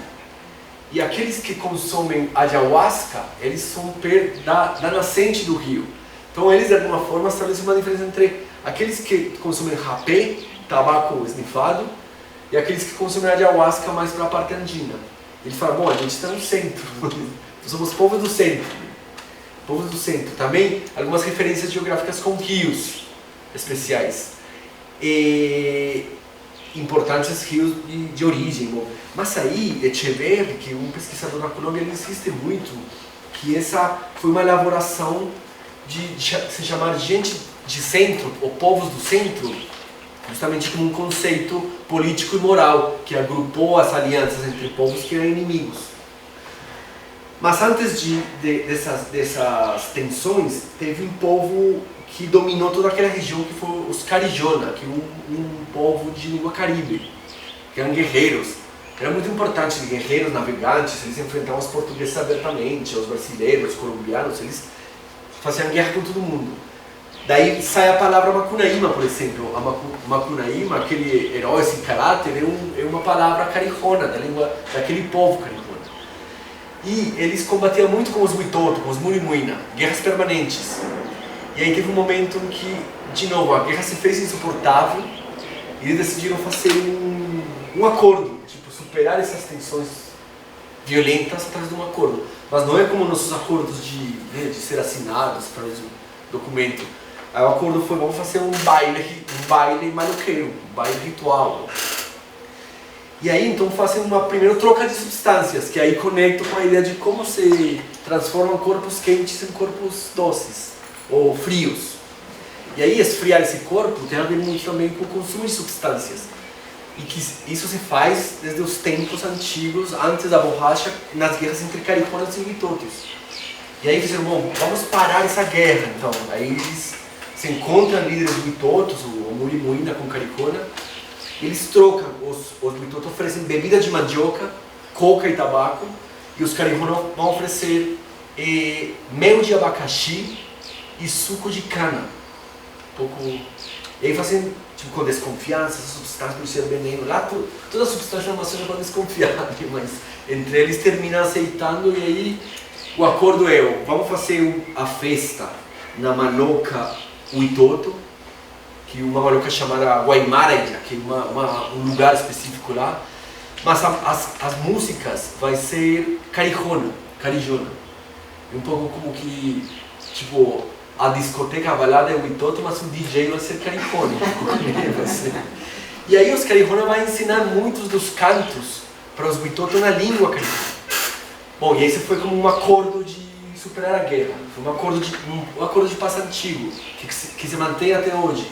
Speaker 3: E aqueles que consomem ayahuasca, eles são perto da nascente do rio. Então eles, de alguma forma, estabelecem uma diferença entre aqueles que consomem rapé, tabaco esnifado, e aqueles que consomem ayahuasca mais para a parte andina. Eles falam, bom, a gente está no centro, somos povos do centro. Povos do centro. Também algumas referências geográficas com rios especiais. Importantes rios de origem. Mas aí, Echeverri, que é um pesquisador na Colômbia, ele insiste muito que essa foi uma elaboração de se chamar gente de centro, ou povos do centro, justamente como um conceito político e moral, que agrupou as alianças entre povos que eram inimigos. Mas antes dessas tensões, teve um povo que dominou toda aquela região, que foi os Carijona, que é um povo de língua caribe, que eram guerreiros. Era muito importante, guerreiros, navegantes, eles enfrentavam os portugueses abertamente, os brasileiros, os colombianos, eles faziam guerra com todo mundo. Daí sai a palavra Macunaíma, por exemplo. A Macunaíma, aquele herói, esse caráter, é uma palavra carijona, da língua daquele povo carijona. E eles combatiam muito com os Witoto, com os Murimuina, guerras permanentes. E aí teve um momento em que, de novo, a guerra se fez insuportável e eles decidiram fazer um acordo, tipo, superar essas tensões violentas através de um acordo. Mas não é como nossos acordos de ser assinados através do documento. Aí o acordo foi, vamos fazer um baile maloqueiro, um baile ritual. E aí então fazem uma primeira troca de substâncias, que aí conectam com a ideia de como se transformam corpos quentes em corpos doces, ou frios. E aí esfriar esse corpo tem a ver muito também com o consumo de substâncias. E que isso se faz desde os tempos antigos, antes da borracha, nas guerras entre carijonas e Witotos. E aí fizeram, bom, vamos parar essa guerra. Então, aí eles se encontram líderes Witotos, o Murimuina com Caricona, e eles trocam. Os Witotos oferecem bebida de mandioca, coca e tabaco, e os carijonas vão oferecer mel de abacaxi e suco de cana. E aí fazem, tipo, com desconfiança, essa substância por ser veneno. Lá toda a substância é uma coisa para desconfiar, mas entre eles terminam aceitando. E aí o acordo é, vamos fazer a festa na Maloca Witoto, que uma maluca chamada Guaymaraia, que é um lugar específico lá. Mas as músicas vai ser carijona. Um pouco como que, tipo, a discoteca, a balada é o Witoto, mas o DJ vai ser carijona. E aí os carijona vai ensinar muitos dos cantos para os Witoto na língua carijona. Bom, e esse foi como um acordo de superar a guerra. Foi um acordo de paz antigo, que se mantém até hoje.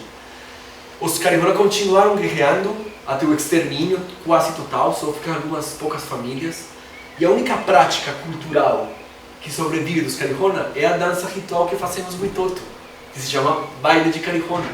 Speaker 3: Os carijona continuaram guerreando até o extermínio quase total, só ficam algumas poucas famílias. E a única prática cultural que sobrevive dos carijona é a dança ritual que fazem os Witoto, que se chama baile de carijona.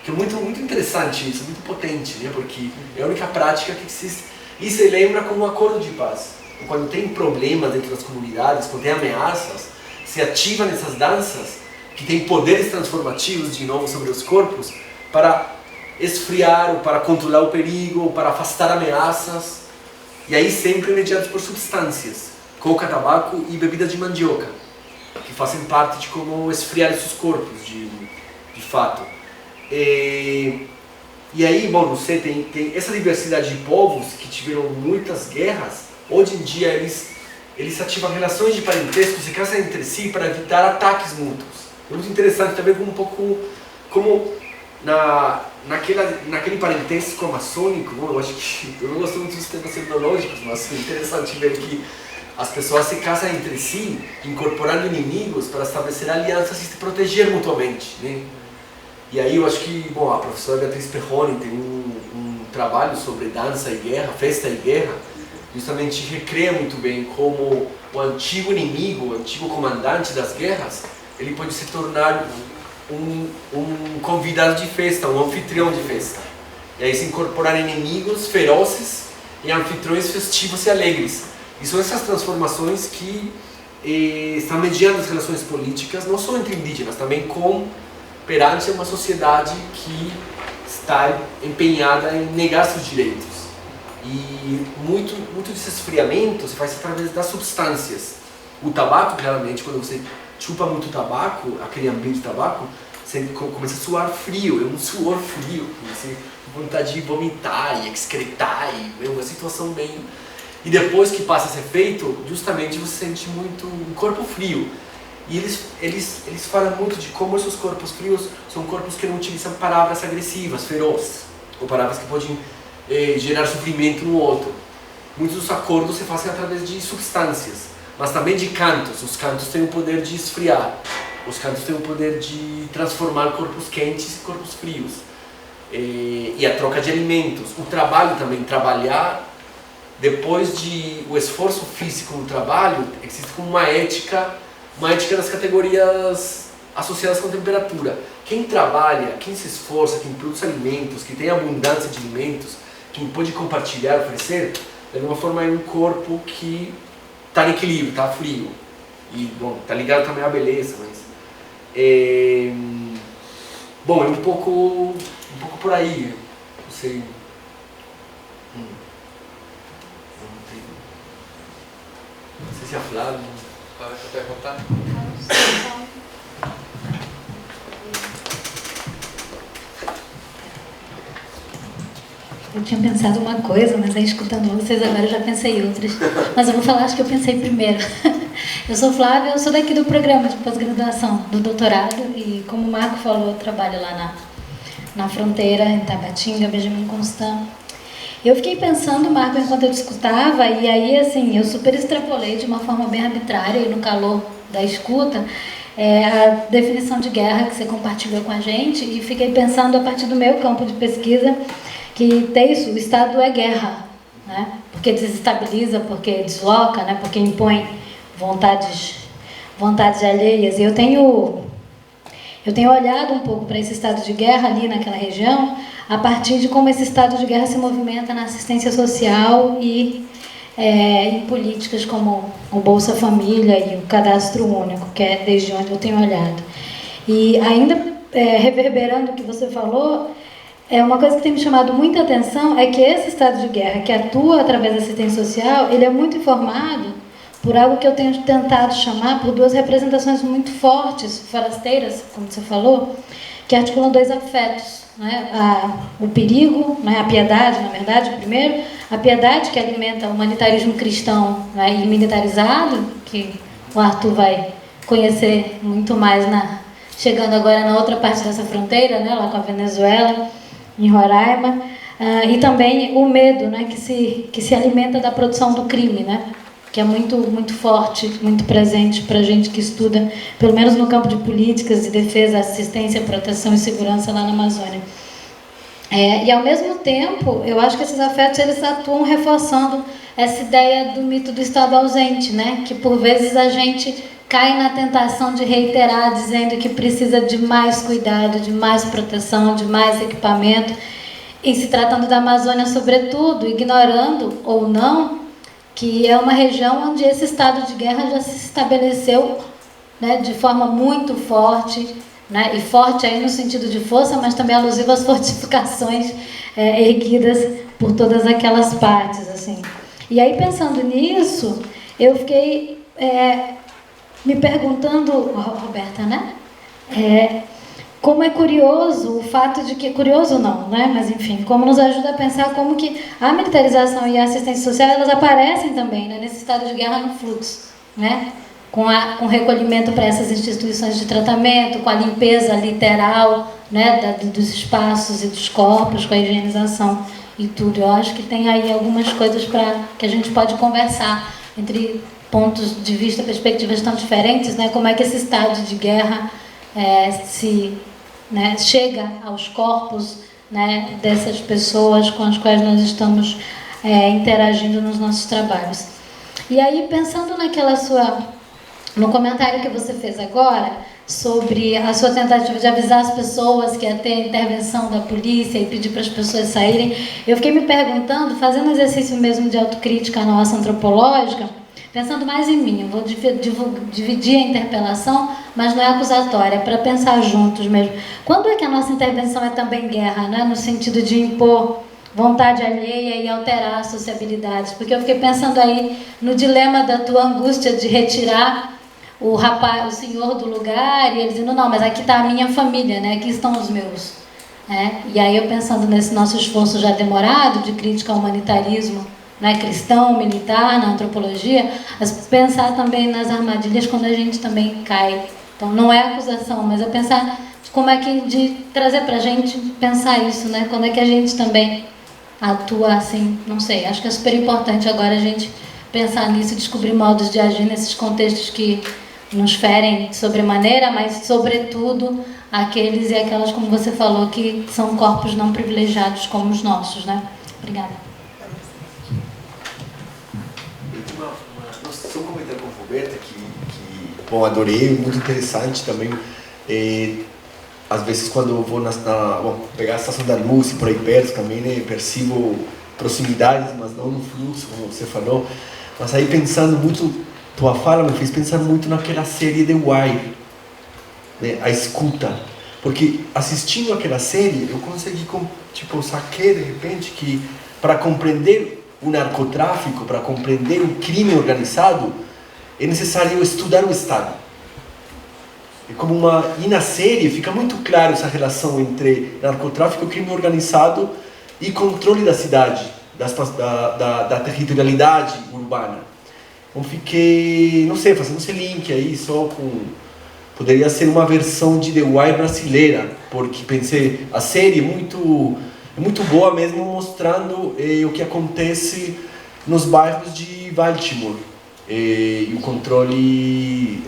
Speaker 3: Que é muito, muito interessante isso, muito potente, né? Porque é a única prática que existe. E se lembra como um acordo de paz. Quando tem problemas dentro das comunidades, quando tem ameaças, se ativam essas danças que têm poderes transformativos de novo sobre os corpos para esfriar, ou para controlar o perigo, ou para afastar ameaças. E aí sempre mediados por substâncias, coca, tabaco e bebidas de mandioca, que fazem parte de como esfriar esses corpos, de fato. E aí, bom, você tem essa diversidade de povos que tiveram muitas guerras. Hoje em dia eles ativam relações de parentesco, se casam entre si para evitar ataques mútuos. É muito interessante também um pouco como naquele parentesco maçônico. Bom, eu acho que eu não gosto muito dos temas etnológicos, mas é interessante ver que as pessoas se casam entre si, incorporando inimigos para estabelecer alianças e se proteger mutuamente, né? E aí eu acho que, bom, a professora Beatriz Perrone tem um trabalho sobre dança e guerra, festa e guerra, justamente recria muito bem como o antigo inimigo, o antigo comandante das guerras, ele pode se tornar um convidado de festa, um anfitrião de festa. E aí se incorporar inimigos ferozes em anfitriões festivos e alegres. E são essas transformações que estão mediando as relações políticas, não só entre indígenas, também perante uma sociedade que está empenhada em negar seus direitos. E muito desse esfriamento se faz através das substâncias. O tabaco, claramente, quando você chupa muito tabaco, aquele ambiente de tabaco, você começa a suar frio, é um suor frio, você tem vontade de vomitar e excretar, é uma situação bem... E depois que passa esse efeito, justamente você sente muito um corpo frio. E eles falam muito de como esses corpos frios são corpos que não utilizam palavras agressivas, ferozes, ou palavras que podem gerar sofrimento no outro. Muitos dos acordos se fazem através de substâncias, mas também de cantos. Os cantos têm o poder de esfriar, os cantos têm o poder de transformar corpos quentes em corpos frios. E a troca de alimentos, o trabalho também, trabalhar depois de o esforço físico no trabalho, existe como uma ética das categorias associadas com temperatura. Quem trabalha, quem se esforça, quem produz alimentos, que tem abundância de alimentos, quem pode compartilhar, oferecer, de alguma forma é um corpo que está em equilíbrio, está frio. E, bom, está ligado também à beleza, mas... Bom, é um pouco por aí, não sei... Não sei se é Flávio...
Speaker 7: Quer perguntar?
Speaker 8: Eu tinha pensado uma coisa, mas aí escutando vocês agora eu já pensei em outras. Mas eu vou falar, acho que eu pensei primeiro. Eu sou Flávia, eu sou daqui do programa de pós-graduação, do doutorado, e como o Marco falou, eu trabalho lá na fronteira, em Tabatinga, Benjamin Constant. Eu fiquei pensando, Marco, enquanto eu te escutava, e aí, assim, eu super extrapolei de uma forma bem arbitrária, e no calor da escuta, a definição de guerra que você compartilhou com a gente, e fiquei pensando a partir do meu campo de pesquisa, que tem isso, o Estado é guerra, né? Porque desestabiliza, porque desloca, né? Porque impõe vontades alheias. E eu tenho olhado um pouco para esse estado de guerra ali naquela região, a partir de como esse estado de guerra se movimenta na assistência social e em políticas como o Bolsa Família e o Cadastro Único, que é desde onde eu tenho olhado. E ainda reverberando o que você falou, uma coisa que tem me chamado muita atenção é que esse estado de guerra que atua através da assistência social, ele é muito informado por algo que eu tenho tentado chamar por duas representações muito fortes, forasteiras, como você falou, que articulam dois afetos. né, o perigo, né, a piedade, na verdade, primeiro, a piedade que alimenta o humanitarismo cristão, né, e militarizado, que o Arthur vai conhecer muito mais chegando agora na outra parte dessa fronteira, né, lá com a Venezuela, em Roraima, e também o medo, né, que se alimenta da produção do crime, né, que é muito, muito forte, muito presente para a gente que estuda, pelo menos no campo de políticas de defesa, assistência, proteção e segurança lá na Amazônia. E ao mesmo tempo, eu acho que esses afetos eles atuam reforçando essa ideia do mito do Estado ausente, né, que por vezes a gente cai na tentação de reiterar, dizendo que precisa de mais cuidado, de mais proteção, de mais equipamento, em se tratando da Amazônia sobretudo, ignorando ou não que é uma região onde esse estado de guerra já se estabeleceu, né, de forma muito forte, né, e forte aí no sentido de força, mas também alusivo às fortificações erguidas por todas aquelas partes, assim. E aí, pensando nisso, eu fiquei me perguntando, Roberta, né, como é curioso o fato de que... Curioso não, né? Mas, enfim, como nos ajuda a pensar como que a militarização e a assistência social, elas aparecem também, né, nesse estado de guerra no fluxo, né? Com recolhimento para essas instituições de tratamento, com a limpeza literal, né, dos espaços e dos corpos, com a higienização e tudo. Eu acho que tem aí algumas coisas que a gente pode conversar entre pontos de vista, perspectivas tão diferentes, né? Como é que esse estado de guerra né, chega aos corpos, né, dessas pessoas com as quais nós estamos interagindo nos nossos trabalhos. E aí, pensando no comentário que você fez agora, sobre a sua tentativa de avisar as pessoas que ia ter a intervenção da polícia e pedir para as pessoas saírem, eu fiquei me perguntando, fazendo um exercício mesmo de autocrítica nossa antropológica, pensando mais em mim. Eu vou dividir a interpelação, mas não é acusatória, é para pensar juntos mesmo. Quando é que a nossa intervenção é também guerra, né? No sentido de impor vontade alheia e alterar as sociabilidades? Porque eu fiquei pensando aí no dilema da tua angústia de retirar o senhor do lugar, e ele dizendo, não, mas aqui está a minha família, né? Aqui estão os meus. E aí eu pensando nesse nosso esforço já demorado de crítica ao humanitarismo, né, cristão, militar, na antropologia, pensar também nas armadilhas quando a gente também cai. Então, não é acusação, mas é pensar como é que, de trazer para a gente pensar isso, né? Quando é que a gente também atua assim, não sei, acho que é super importante agora a gente pensar nisso, descobrir modos de agir nesses contextos que nos ferem sobremaneira, mas, sobretudo, aqueles e aquelas, como você falou, que são corpos não privilegiados como os nossos, né? Obrigada.
Speaker 3: Só um comentário com a Roberta que bom, adorei, muito interessante também. Às vezes quando eu vou pegar a Estação da Luz por aí perto também, né, percebo proximidades, mas não no fluxo, como você falou. Mas aí pensando muito, tua fala me fez pensar muito naquela série The Wire, né, a escuta. Porque assistindo aquela série, eu consegui, saquei de repente que para compreender o narcotráfico, para compreender o crime organizado, é necessário estudar o Estado. E na série fica muito claro essa relação entre narcotráfico, crime organizado e controle da cidade, da territorialidade urbana. Então fiquei, não sei, fazendo esse link aí só com... Poderia ser uma versão de The Wire brasileira, porque pensei, a série é muito boa mesmo, mostrando o que acontece nos bairros de Baltimore. E o controle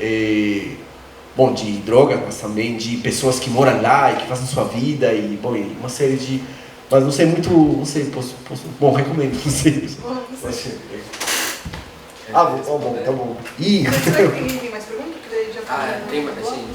Speaker 3: de drogas, mas também de pessoas que moram lá e que fazem sua vida, e uma série de... Mas não sei muito, bom, recomendo, não sei. Bom, tá bom.
Speaker 4: Tem mais perguntas?
Speaker 1: Tem mais, sim.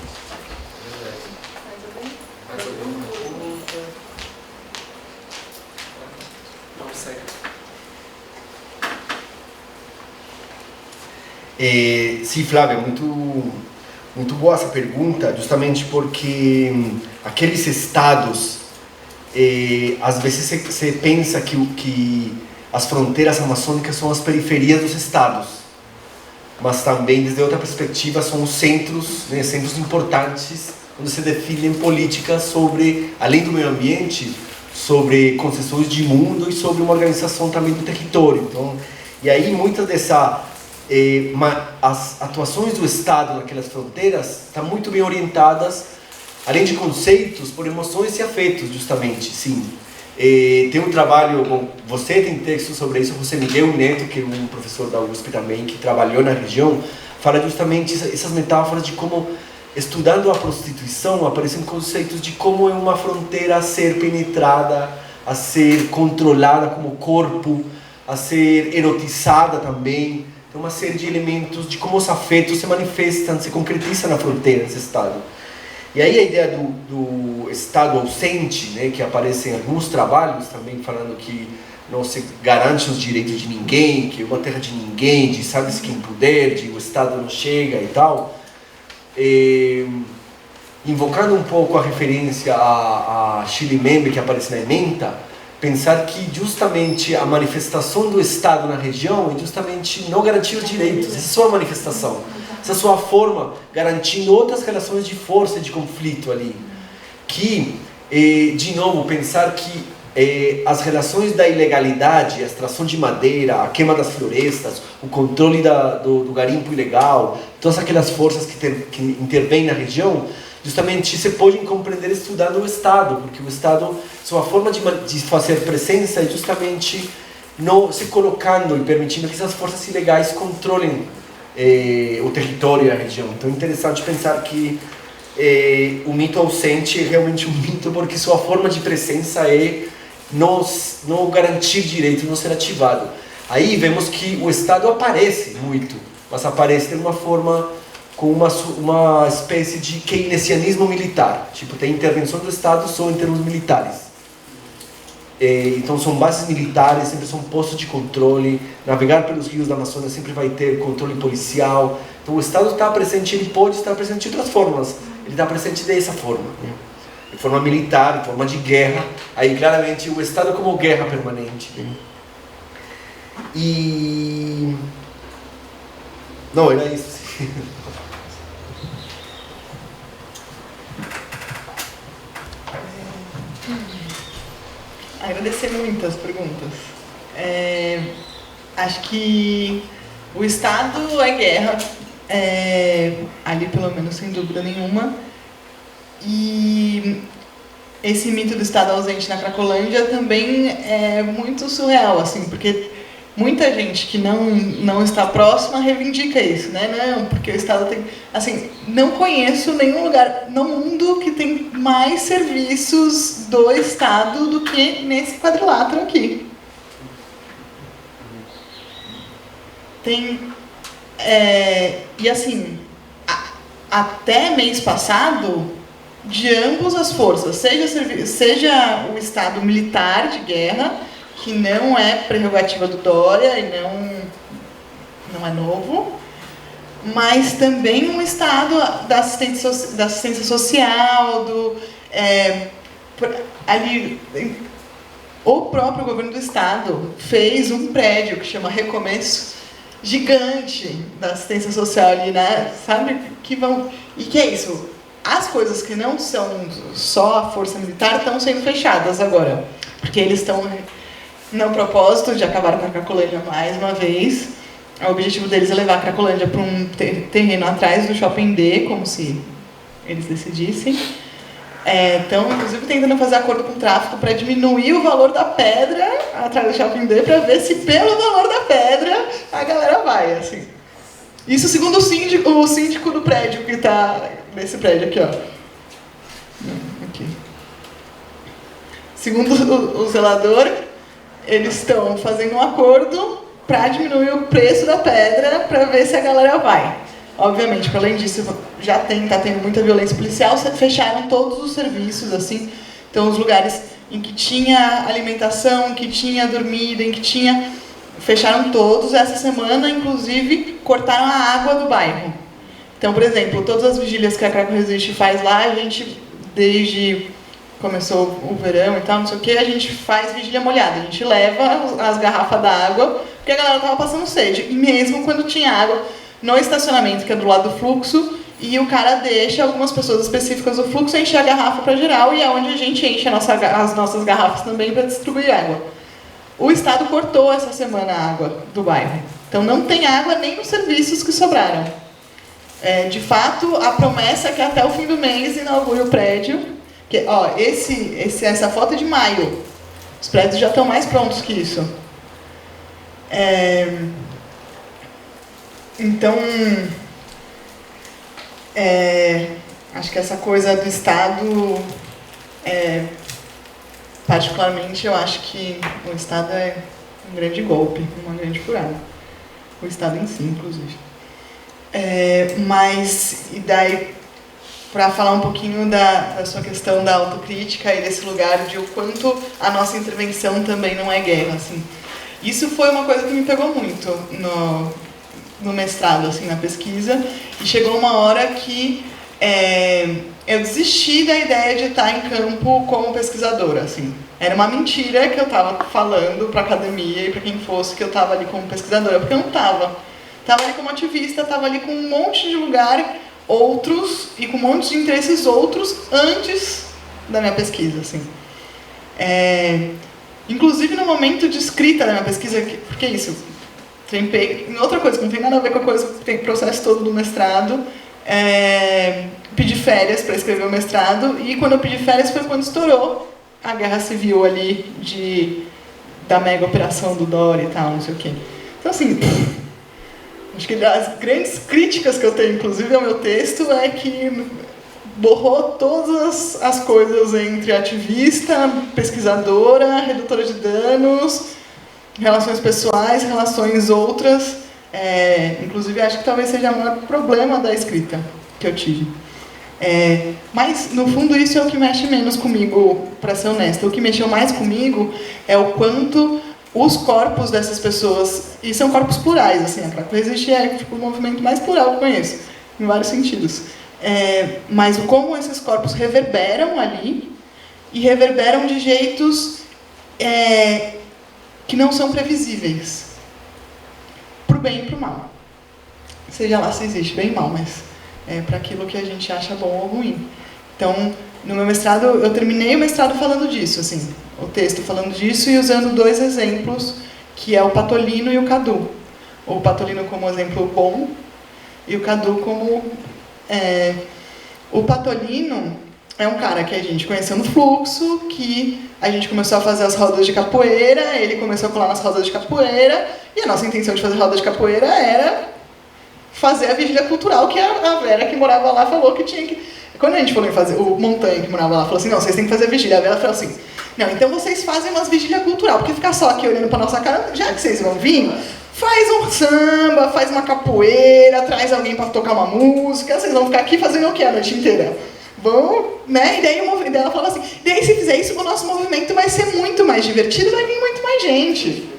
Speaker 3: Sim, Flávia, muito boa essa pergunta, justamente porque aqueles estados, às vezes você pensa que as fronteiras amazônicas são as periferias dos estados, mas também, desde outra perspectiva, são os centros, né, centros importantes onde se definem políticas sobre, além do meio ambiente, sobre concessões de mundo e sobre uma organização também do território. Então, e aí muitas as atuações do Estado naquelas fronteiras estão muito bem orientadas, além de conceitos, por emoções e afetos, justamente, sim. Tem um trabalho, bom, você tem texto sobre isso, José Miguel Neto, que é um professor da USP também, que trabalhou na região, fala justamente essas metáforas de como, estudando a prostituição, aparecem conceitos de como é uma fronteira a ser penetrada, a ser controlada como corpo, a ser erotizada também. Tem uma série de elementos de como os afetos se manifestam, se concretizam na fronteira desse Estado. E aí a ideia do Estado ausente, né, que aparece em alguns trabalhos também falando que não se garante os direitos de ninguém, que é uma terra de ninguém, de sabe-se quem puder, de o Estado não chega e tal, invocando um pouco a referência a Chile Membe que aparece na ementa, pensar que justamente a manifestação do Estado na região é justamente não garantir os direitos, essa é a sua manifestação. Essa sua forma, garantindo outras relações de força e de conflito ali. Que, de novo, pensar que as relações da ilegalidade, a extração de madeira, a queima das florestas, o controle do garimpo ilegal, todas aquelas forças que intervêm na região, justamente se podem compreender estudando o Estado, porque o Estado, sua forma de fazer presença é justamente não se colocando e permitindo que essas forças ilegais controlem o território e a região. Então é interessante pensar que o mito ausente é realmente um mito porque sua forma de presença é não garantir direito, não ser ativado. Aí vemos que o Estado aparece muito, mas aparece de uma forma com uma espécie de keynesianismo militar. Tipo, tem intervenção do Estado só em termos militares. Então são bases militares, sempre são postos de controle, navegar pelos rios da Amazônia sempre vai ter controle policial. Então o Estado está presente, ele pode estar presente de outras formas, ele está presente dessa forma, né? De forma militar, de forma de guerra, aí claramente o Estado como guerra permanente, né? E... não, era isso.
Speaker 4: Agradecer muitas perguntas. Acho que o Estado é guerra, ali pelo menos sem dúvida nenhuma, e esse mito do Estado ausente na Cracolândia também é muito surreal, assim, porque muita gente que não está próxima reivindica isso, né? Não, porque o Estado tem... Assim, não conheço nenhum lugar no mundo que tem mais serviços do Estado do que nesse quadrilátero aqui. Tem... e assim, até mês passado, de ambas as forças, seja o Estado militar de guerra, que não é prerrogativa do Dória e não é novo, mas também um Estado da assistência social, o próprio governo do Estado fez um prédio que chama Recomeço, gigante da assistência social ali, né? Sabe? E que é isso? As coisas que não são só a força militar estão sendo fechadas agora, porque eles estão no propósito de acabar com a Cracolândia mais uma vez. O objetivo deles é levar a Cracolândia para um terreno atrás do Shopping D, como se eles decidissem. Estão, inclusive, tentando fazer acordo com o tráfico para diminuir o valor da pedra atrás do Shopping D, para ver se pelo valor da pedra a galera vai, assim. Isso segundo o síndico do prédio, que está nesse prédio aqui, ó. Aqui. Segundo o zelador, eles estão fazendo um acordo para diminuir o preço da pedra para ver se a galera vai. Obviamente, para além disso, já está tendo muita violência policial, fecharam todos os serviços, assim. Então, os lugares em que tinha alimentação, em que tinha dormida, em que tinha... fecharam todos. Essa semana, inclusive, cortaram a água do bairro. Então, por exemplo, todas as vigílias que a Craco Resiste faz lá, a gente, desde começou o verão e tal, não sei o que, a gente faz vigília molhada. A gente leva as garrafas d'água, porque a galera estava passando sede. E mesmo quando tinha água no estacionamento, que é do lado do fluxo, e o cara deixa algumas pessoas específicas do fluxo encher a garrafa para geral, e é onde a gente enche as nossas garrafas também para distribuir água. O Estado cortou essa semana a água do bairro. Então não tem água nem nos serviços que sobraram. De fato, a promessa é que até o fim do mês inaugure o prédio. Que, ó, essa foto é de maio. Os prédios já estão mais prontos que isso. Então, acho que essa coisa do Estado, particularmente, eu acho que o Estado é um grande golpe, uma grande furada. O Estado em si, inclusive. Mas, e daí, para falar um pouquinho da sua questão da autocrítica e desse lugar de o quanto a nossa intervenção também não é guerra, assim. Isso foi uma coisa que me pegou muito no mestrado, assim, na pesquisa, e chegou uma hora que eu desisti da ideia de estar em campo como pesquisadora, assim. Era uma mentira que eu estava falando para a academia e para quem fosse que eu estava ali como pesquisadora, porque eu não estava. Estava ali como ativista, estava ali com um monte de lugar outros e com um monte de interesses outros antes da minha pesquisa, assim. Inclusive no momento de escrita da minha pesquisa, porque isso, trempei em outra coisa que não tem nada a ver com a coisa que tem o processo todo do mestrado, pedi férias para escrever o mestrado, e quando eu pedi férias foi quando estourou a guerra civil ali da mega operação do Dória e tal, não sei o quê. Então, assim, acho que das grandes críticas que eu tenho, inclusive, ao meu texto, é que borrou todas as coisas entre ativista, pesquisadora, redutora de danos, relações pessoais, relações outras. Inclusive, acho que talvez seja o maior problema da escrita que eu tive. Mas, no fundo, isso é o que mexe menos comigo, para ser honesta. O que mexeu mais comigo é o quanto os corpos dessas pessoas, e são corpos plurais, assim, a Craco Resiste é tipo, o movimento mais plural que eu conheço, em vários sentidos. Mas como esses corpos reverberam ali, e reverberam de jeitos que não são previsíveis, pro bem e pro mal. Seja lá se existe bem e mal, mas para aquilo que a gente acha bom ou ruim. Então, no meu mestrado, eu terminei o mestrado falando disso, assim, o texto falando disso e usando dois exemplos, que é o Patolino e o Cadu. O Patolino como exemplo bom e o Cadu como... O Patolino é um cara que a gente conheceu no fluxo, que a gente começou a fazer as rodas de capoeira, ele começou a colar nas rodas de capoeira, e a nossa intenção de fazer roda de capoeira era fazer a vigília cultural, que a Vera que morava lá falou que tinha que... Quando a gente falou em fazer, o Montanha que morava lá falou assim, não, vocês têm que fazer a vigília. A Vera falou assim, não, então vocês fazem umas vigília cultural, porque ficar só aqui olhando pra nossa cara, já que vocês vão vir, faz um samba, faz uma capoeira, traz alguém pra tocar uma música, vocês vão ficar aqui fazendo o quê a noite inteira? Vão, né? E daí ela falava assim, daí se fizer isso, o nosso movimento vai ser muito mais divertido, vai vir muito mais gente.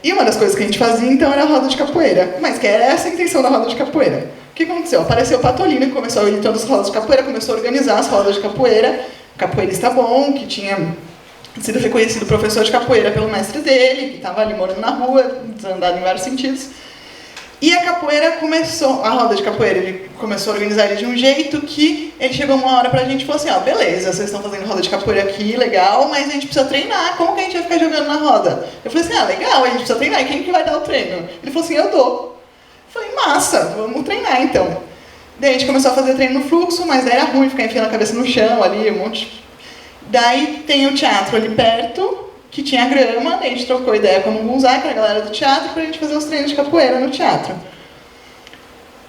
Speaker 4: E uma das coisas que a gente fazia, então, era a roda de capoeira. Mas que era essa a intenção da roda de capoeira. O que aconteceu? Apareceu o Patolino, que começou a ir em todas as rodas de capoeira, começou a organizar as rodas de capoeira, capoeirista bom, que tinha sido reconhecido professor de capoeira pelo mestre dele, que estava ali morando na rua, desandado em vários sentidos. E a capoeira começou, a roda de capoeira, ele começou a organizar ele de um jeito que ele chegou uma hora pra gente e falou assim, beleza, vocês estão fazendo roda de capoeira aqui, legal, mas a gente precisa treinar, como que a gente vai ficar jogando na roda? Eu falei assim, legal, a gente precisa treinar, e quem que vai dar o treino? Ele falou assim, eu dou. Eu falei, massa, vamos treinar então. Daí a gente começou a fazer treino no fluxo, mas daí era ruim ficar enfiando a cabeça no chão ali, um monte. Daí tem o teatro ali perto, que tinha grama, daí a gente trocou ideia com o Gonzaga, que era a galera do teatro, pra gente fazer os treinos de capoeira no teatro.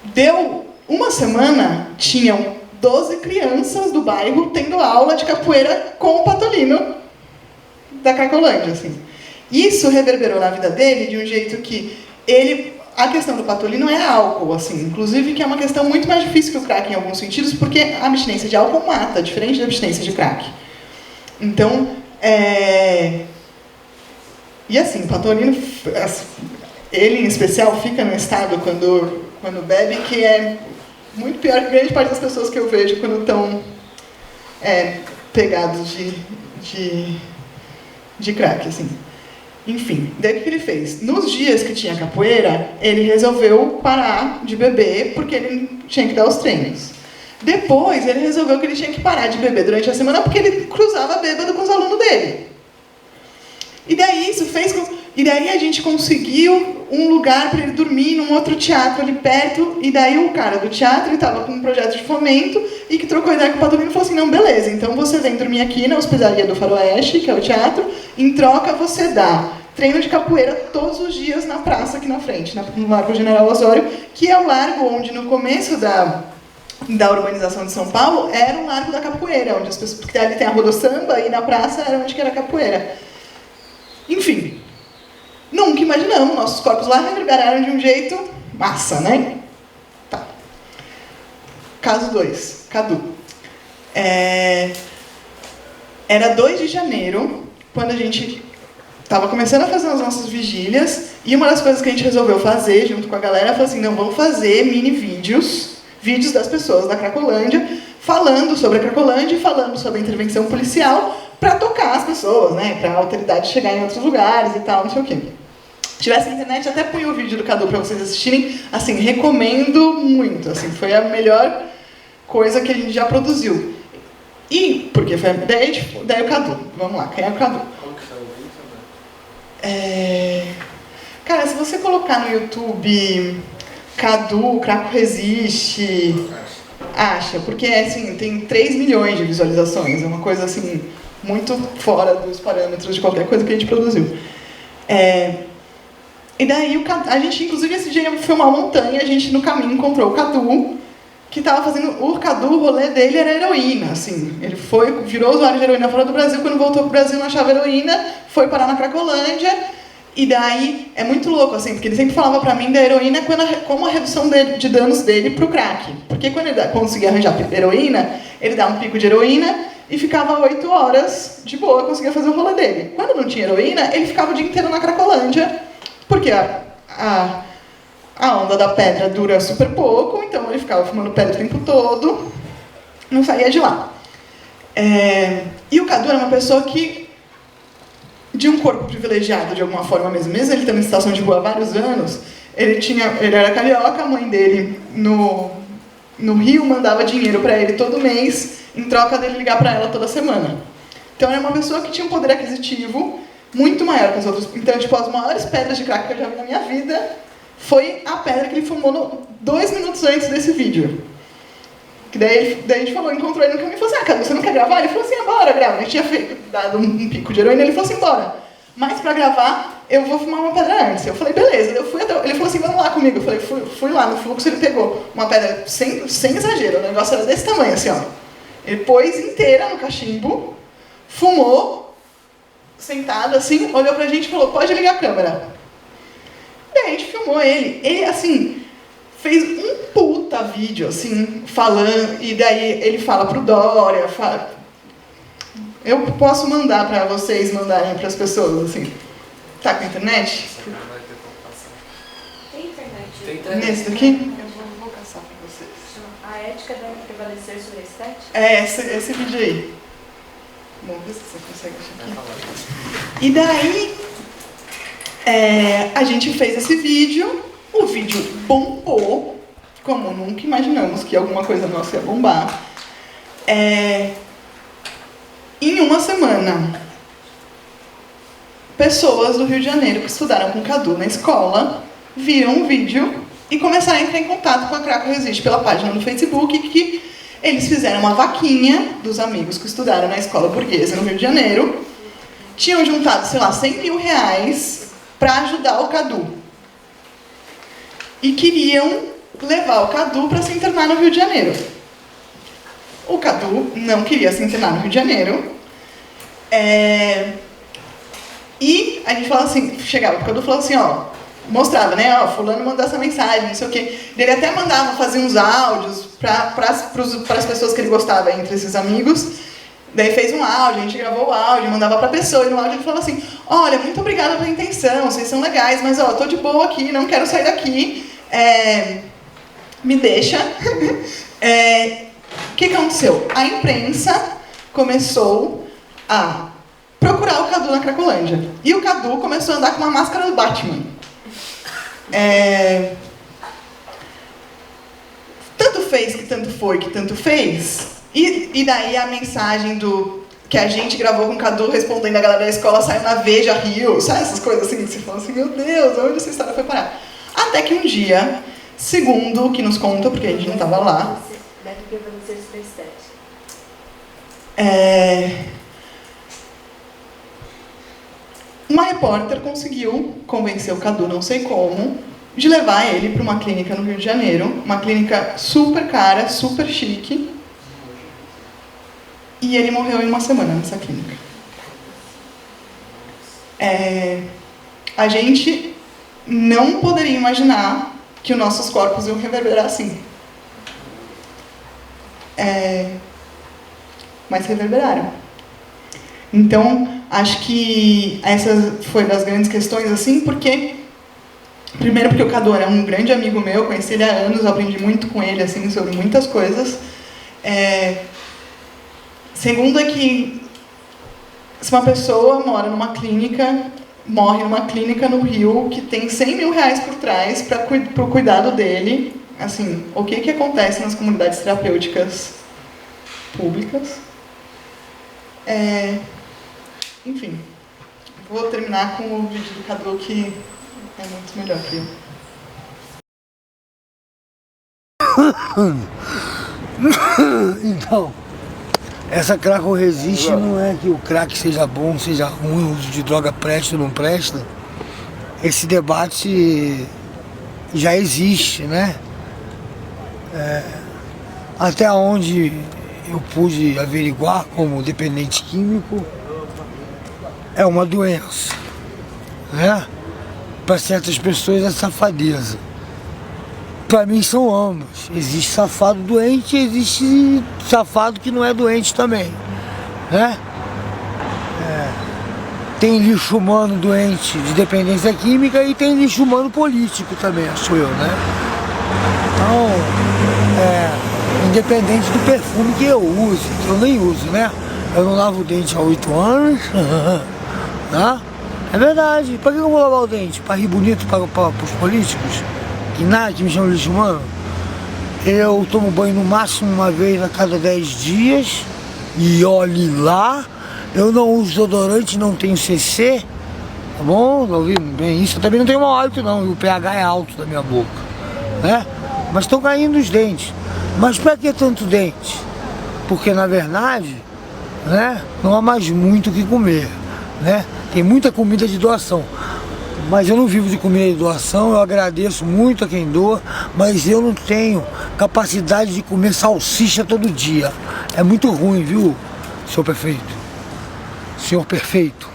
Speaker 4: Deu uma semana, tinham 12 crianças do bairro tendo aula de capoeira com o Patolino da Cracolândia, assim. Isso reverberou na vida dele de um jeito que a questão do Patolino é álcool, assim, inclusive que é uma questão muito mais difícil que o crack em alguns sentidos, porque a abstinência de álcool mata, diferente da abstinência de crack. Então, e assim, o Patolino, ele em especial, fica no estado quando bebe, que é muito pior que grande parte das pessoas que eu vejo quando estão pegados de crack, assim. Enfim, daí o que ele fez? Nos dias que tinha capoeira, ele resolveu parar de beber porque ele tinha que dar os treinos. Depois, ele resolveu que ele tinha que parar de beber durante a semana porque ele cruzava bêbado com os alunos dele. E daí isso fez com... E daí a gente conseguiu um lugar para ele dormir num outro teatro ali perto. E daí o cara do teatro estava com um projeto de fomento e que trocou ideia com o Padolino e falou assim, não, beleza, então você vem dormir aqui na hospedaria do Faroeste, que é o teatro, em troca você dá treino de capoeira todos os dias na praça aqui na frente, no Largo General Osório, que é o largo onde no começo da urbanização de São Paulo era o Largo da Capoeira, onde as pessoas, porque ali tem a Rodo Samba e na praça era onde que era a capoeira. Enfim, nunca imaginamos, nossos corpos lá reverberaram de um jeito massa, né? Tá. Caso 2, Cadu. Era 2 de janeiro, quando a gente estava começando a fazer as nossas vigílias, e uma das coisas que a gente resolveu fazer, junto com a galera, foi assim, não, vamos fazer mini vídeos das pessoas da Cracolândia, falando sobre a Cracolândia e falando sobre a intervenção policial, para tocar as pessoas, né? Para a autoridade chegar em outros lugares e tal, não sei o quê. Se tivesse na internet, até punha o vídeo do Cadu para vocês assistirem. Assim, recomendo muito. Assim, foi a melhor coisa que a gente já produziu. E, porque foi daí o Cadu. Vamos lá, quem é o Cadu?
Speaker 3: Como que chama o vídeo, né?
Speaker 4: Cara, se você colocar no YouTube Cadu, Craco Resiste, acha, porque assim, tem 3 milhões de visualizações, é uma coisa assim, muito fora dos parâmetros de qualquer coisa que a gente produziu. E daí a gente, inclusive, esse dia ia filmar uma montanha, a gente no caminho encontrou o Cadu, que estava fazendo, o Cadu, o rolê dele era heroína, assim, ele virou usuário de heroína fora do Brasil, quando voltou pro Brasil não achava heroína, foi parar na Cracolândia, e daí é muito louco, assim, porque ele sempre falava pra mim da heroína como a redução de danos dele pro crack, porque quando ele conseguia arranjar heroína, ele dava um pico de heroína e ficava 8 horas de boa, conseguia fazer o rolê dele. Quando não tinha heroína, ele ficava o dia inteiro na Cracolândia, porque a onda da pedra dura super pouco, então ele ficava fumando pedra o tempo todo, não saía de lá. E o Cadu era uma pessoa que, de um corpo privilegiado de alguma forma mesmo ele estando em situação de rua há vários anos, ele era carioca, a mãe dele no Rio mandava dinheiro para ele todo mês, em troca dele ligar para ela toda semana. Então era uma pessoa que tinha um poder aquisitivo muito maior que as outras. Então, tipo, as maiores pedras de crack que eu já vi na minha vida foi a pedra que ele fumou 2 minutos antes desse vídeo. Que daí a gente falou, encontrou ele no caminho e falou assim, Cadu, você não quer gravar? Ele falou assim, bora, grava. A gente tinha dado um pico de heroína, ele falou assim, bora. Mas pra gravar, eu vou fumar uma pedra antes. Eu falei, beleza. Eu fui ele falou assim, vamos lá comigo. Eu falei, fui lá no fluxo, ele pegou uma pedra sem exagero, o negócio era desse tamanho, assim, ó. Ele pôs inteira no cachimbo, fumou, sentado assim, olhou pra gente e falou, pode ligar a câmera. E a gente filmou ele. Ele, assim, fez um puta vídeo, assim, falando, e daí ele fala pro Dória, eu posso mandar pra vocês mandarem pras pessoas, assim. Tá com internet?
Speaker 2: Tem internet.
Speaker 3: Tem internet.
Speaker 4: Nesse daqui? Eu vou caçar pra vocês.
Speaker 2: A ética deve prevalecer sobre a estética?
Speaker 4: Esse vídeo aí. Vamos ver se você consegue achar aqui. E daí, a gente fez esse vídeo, o vídeo bombou, como nunca imaginamos que alguma coisa nossa ia bombar. Em uma semana, pessoas do Rio de Janeiro que estudaram com o Cadu na escola viram o vídeo e começaram a entrar em contato com a Craco Resiste pela página no Facebook, que eles fizeram uma vaquinha dos amigos que estudaram na escola burguesa no Rio de Janeiro, tinham juntado, sei lá, 100 mil reais para ajudar o Cadu. E queriam levar o Cadu para se internar no Rio de Janeiro. O Cadu não queria se internar no Rio de Janeiro. E a gente falava assim, chegava pro Cadu e falava assim, ó, mostrava, né, ó, fulano mandou essa mensagem, não sei o quê. Ele até mandava fazer uns áudios para as pessoas que ele gostava entre esses amigos. Daí fez um áudio, a gente gravou o áudio, mandava pra pessoa, e no áudio ele falava assim, olha, muito obrigada pela intenção, vocês são legais, mas ó, tô de boa aqui, não quero sair daqui, me deixa. O que aconteceu? A imprensa começou a procurar o Cadu na Cracolândia. E o Cadu começou a andar com uma máscara do Batman. Tanto fez que tanto foi que tanto fez. E daí a mensagem que a gente gravou com o Cadu respondendo a galera da escola saiu na Veja, Rio, sabe essas coisas assim, que você fala assim, meu Deus, onde essa história foi parar? Até que um dia, segundo o que nos conta, porque a gente não estava lá, uma repórter conseguiu convencer o Cadu, não sei como, de levar ele para uma clínica no Rio de Janeiro, uma clínica super cara, super chique, e ele morreu em uma semana nessa clínica. A gente não poderia imaginar que os nossos corpos iam reverberar assim. Mas reverberaram. Então, acho que essa foi das grandes questões, assim, primeiro porque o Cadu era um grande amigo meu, conheci ele há anos, aprendi muito com ele, assim, sobre muitas coisas. Segundo é que se uma pessoa morre numa clínica no Rio, que tem 100 mil reais por trás para o cuidado dele, assim, o que acontece nas comunidades terapêuticas públicas? Enfim, vou terminar com o vídeo do Cadu, que é muito melhor que eu.
Speaker 7: Então, essa Craco Resiste não é que o crack seja bom, seja ruim, o uso de droga presta ou não presta. Esse debate já existe, né? Até onde eu pude averiguar como dependente químico, é uma doença, né? Para certas pessoas é safadeza. Para mim são ambos. Existe safado doente e existe safado que não é doente também, né? Tem lixo humano doente de dependência química e tem lixo humano político também, acho eu, né? Então, independente do perfume que eu use, que eu nem uso, né? Eu não lavo o dente há 8 anos, tá? É verdade. Para que eu vou lavar o dente? Para rir bonito para os políticos? Que nada, que me chamam de lixo humano? Eu tomo banho no máximo uma vez a cada 10 dias. E olhe lá, eu não uso desodorante, não tenho CC. Tá bom? Não ouvi bem isso. Eu também não tenho mau hálito não, e o pH é alto da minha boca, né? Mas estão caindo os dentes. Mas para que tanto dente? Porque na verdade, né, não há mais muito o que comer, né? Tem muita comida de doação. Mas eu não vivo de comida de doação, eu agradeço muito a quem doa, mas eu não tenho capacidade de comer salsicha todo dia. É muito ruim, viu, senhor prefeito? Senhor perfeito.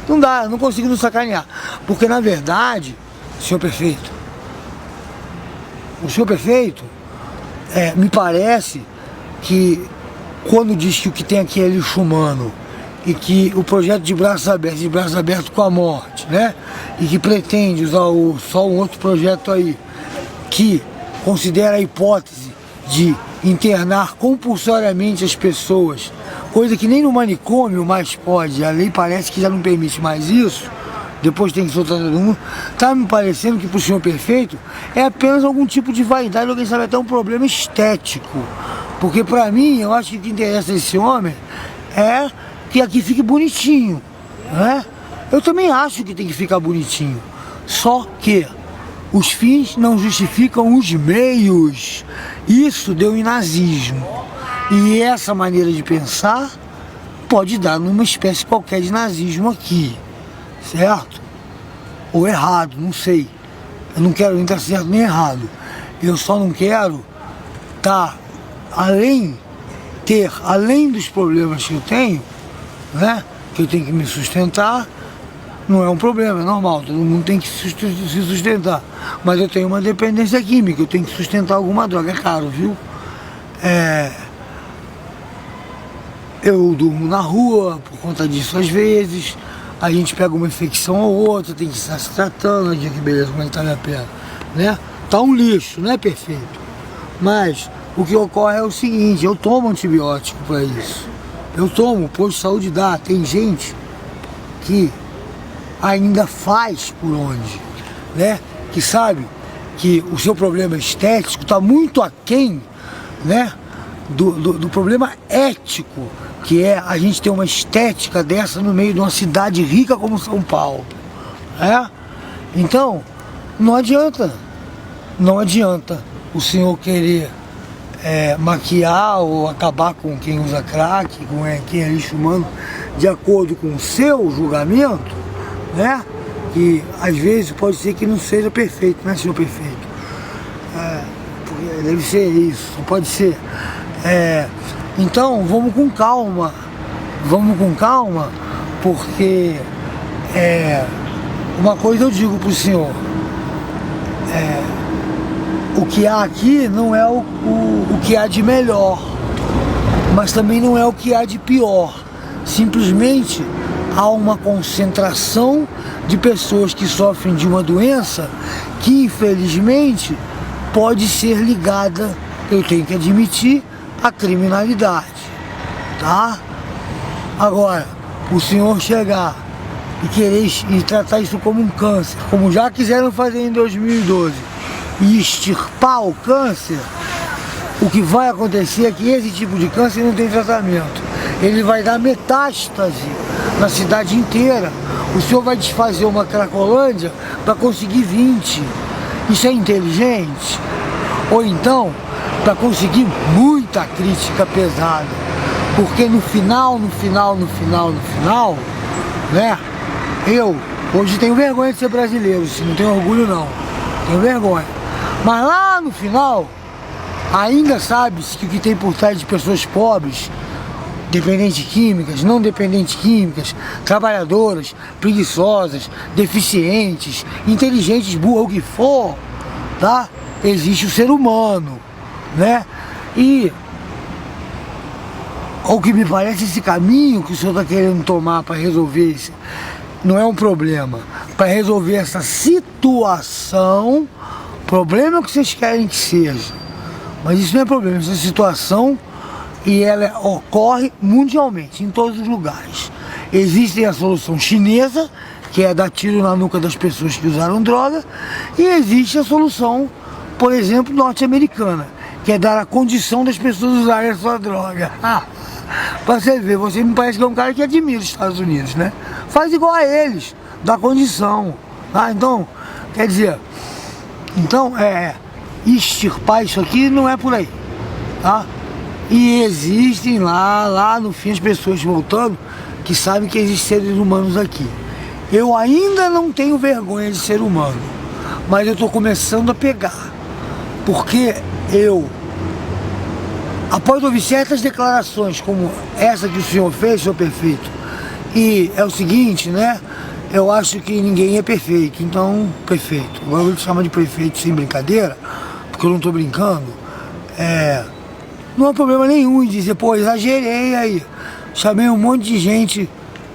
Speaker 7: Não dá, eu não consigo não sacanear. Porque na verdade, senhor prefeito, o senhor prefeito, me parece que quando diz que o que tem aqui é lixo humano, e que o projeto de braços abertos com a morte, né? E que pretende usar só um outro projeto aí, que considera a hipótese de internar compulsoriamente as pessoas, coisa que nem no manicômio mais pode, a lei parece que já não permite mais isso, depois tem que soltar todo mundo. Tá me parecendo que pro senhor perfeito é apenas algum tipo de vaidade, alguém sabe, até um problema estético. Porque pra mim, eu acho que o que interessa a esse homem é que aqui fique bonitinho, né? Eu também acho que tem que ficar bonitinho, só que os fins não justificam os meios. Isso deu em nazismo, e essa maneira de pensar pode dar numa espécie qualquer de nazismo aqui, certo? Ou errado, não sei. Eu não quero nem estar certo nem errado, eu só não quero além dos problemas que eu tenho, né? Que eu tenho que me sustentar, não é um problema, é normal, todo mundo tem que se sustentar. Mas eu tenho uma dependência química, eu tenho que sustentar alguma droga, é caro, viu? Eu durmo na rua por conta disso às vezes, a gente pega uma infecção ou outra, tem que estar se tratando, olha que beleza, como é que tá minha perna, né? Tá um lixo, não é perfeito. Mas o que ocorre é o seguinte, eu tomo antibiótico para isso. Eu tomo, o posto de saúde dá. Tem gente que ainda faz por onde, né? Que sabe que o seu problema estético está muito aquém, né? Do problema ético, que é a gente ter uma estética dessa no meio de uma cidade rica como São Paulo, né? Então, não adianta o senhor querer maquiar ou acabar com quem usa crack, com quem é lixo humano, de acordo com o seu julgamento, né? Que às vezes pode ser que não seja perfeito, não é senhor perfeito. Deve ser isso, não pode ser. Então vamos com calma, porque uma coisa eu digo para o senhor, o que há aqui não é o que há de melhor, mas também não é o que há de pior. Simplesmente há uma concentração de pessoas que sofrem de uma doença que infelizmente pode ser ligada, eu tenho que admitir, à criminalidade, tá? Agora, o senhor chegar e querer e tratar isso como um câncer, como já quiseram fazer em 2012, e extirpar o câncer, o que vai acontecer é que esse tipo de câncer não tem tratamento. Ele vai dar metástase na cidade inteira. O senhor vai desfazer uma Cracolândia para conseguir 20. Isso é inteligente? Ou então, para conseguir muita crítica pesada. Porque no final, né? Eu hoje tenho vergonha de ser brasileiro, não tenho orgulho não. Tenho vergonha. Mas lá no final, ainda sabe-se que o que tem por trás de pessoas pobres, dependentes químicas, não dependentes químicas, trabalhadoras, preguiçosas, deficientes, inteligentes, burras, o que for, tá? Existe o ser humano, né? E o que me parece, esse caminho que o senhor está querendo tomar para resolver isso, não é um problema. Para resolver essa situação, problema que vocês querem que seja, mas isso não é problema, essa situação, e ela ocorre mundialmente, em todos os lugares. Existe a solução chinesa, que é dar tiro na nuca das pessoas que usaram droga, e existe a solução, por exemplo, norte-americana, que é dar a condição das pessoas usarem a sua droga. Pra você ver, você me parece que é um cara que admira os Estados Unidos, né? Faz igual a eles, dá condição. Então, quer dizer, extirpar isso aqui não é por aí, tá? E existem lá no fim as pessoas voltando que sabem que existem seres humanos aqui. Eu ainda não tenho vergonha de ser humano, mas eu estou começando a pegar, porque após ouvir certas declarações como essa que o senhor fez, senhor prefeito, e é o seguinte, né? Eu acho que ninguém é perfeito, então, prefeito, agora eu vou te chamar de prefeito sem brincadeira, porque eu não estou brincando, não há problema nenhum em dizer, pô, exagerei aí, chamei um monte de gente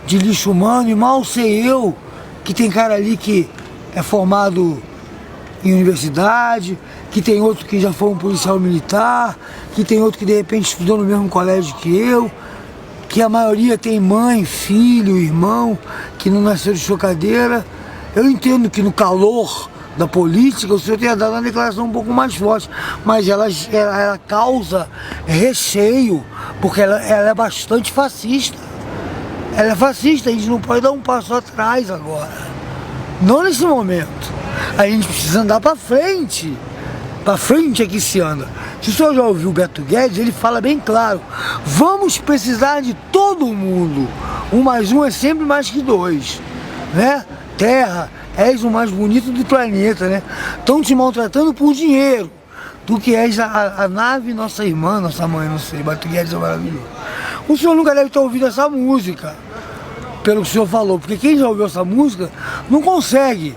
Speaker 7: de lixo humano e mal sei eu que tem cara ali que é formado em universidade, que tem outro que já foi um policial militar, que tem outro que de repente estudou no mesmo colégio que eu, que a maioria tem mãe, filho, irmão, que não nasceu de chocadeira. Eu entendo que no calor da política o senhor tenha dado uma declaração um pouco mais forte, mas ela causa receio, porque ela é bastante fascista. Ela é fascista, a gente não pode dar um passo atrás agora. Não nesse momento. A gente precisa andar para frente. Para frente é que se anda. Se o senhor já ouviu o Beto Guedes, ele fala bem claro. Vamos precisar de todo mundo. 1 mais 1 é sempre mais que 2. Né? Terra, és o mais bonito do planeta, né? Estão te maltratando por dinheiro. Tu que és a nave, nossa irmã, nossa mãe, não sei. Beto Guedes é maravilhoso. O senhor nunca deve ter ouvido essa música, pelo que o senhor falou, porque quem já ouviu essa música não consegue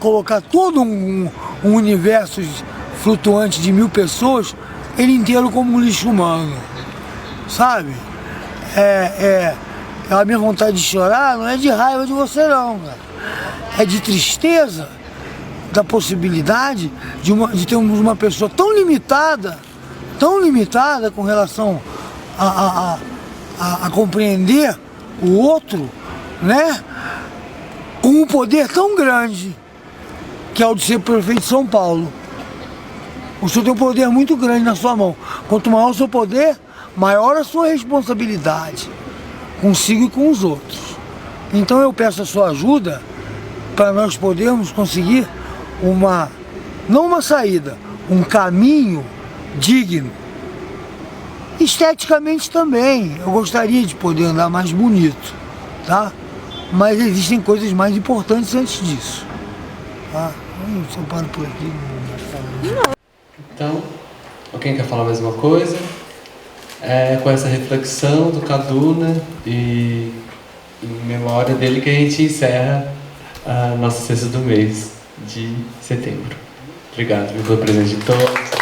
Speaker 7: colocar todo um universo flutuante de 1000 pessoas, ele inteiro como um lixo humano, sabe? A minha vontade de chorar não é de raiva de você não, cara. É de tristeza da possibilidade de termos uma pessoa tão limitada com relação a compreender o outro, né? Com um poder tão grande, que é o de ser prefeito de São Paulo. O senhor tem um poder muito grande na sua mão. Quanto maior o seu poder, maior a sua responsabilidade, consigo e com os outros. Então eu peço a sua ajuda para nós podermos conseguir não uma saída, um caminho digno. Esteticamente também, eu gostaria de poder andar mais bonito, tá? Mas existem coisas mais importantes antes disso, tá? Se eu paro por aqui, não vou.
Speaker 1: Então, alguém quer falar mais uma coisa? Com essa reflexão do Kaduna e em memória dele que a gente encerra a nossa sexta do mês de setembro. Obrigado pela presença de todos.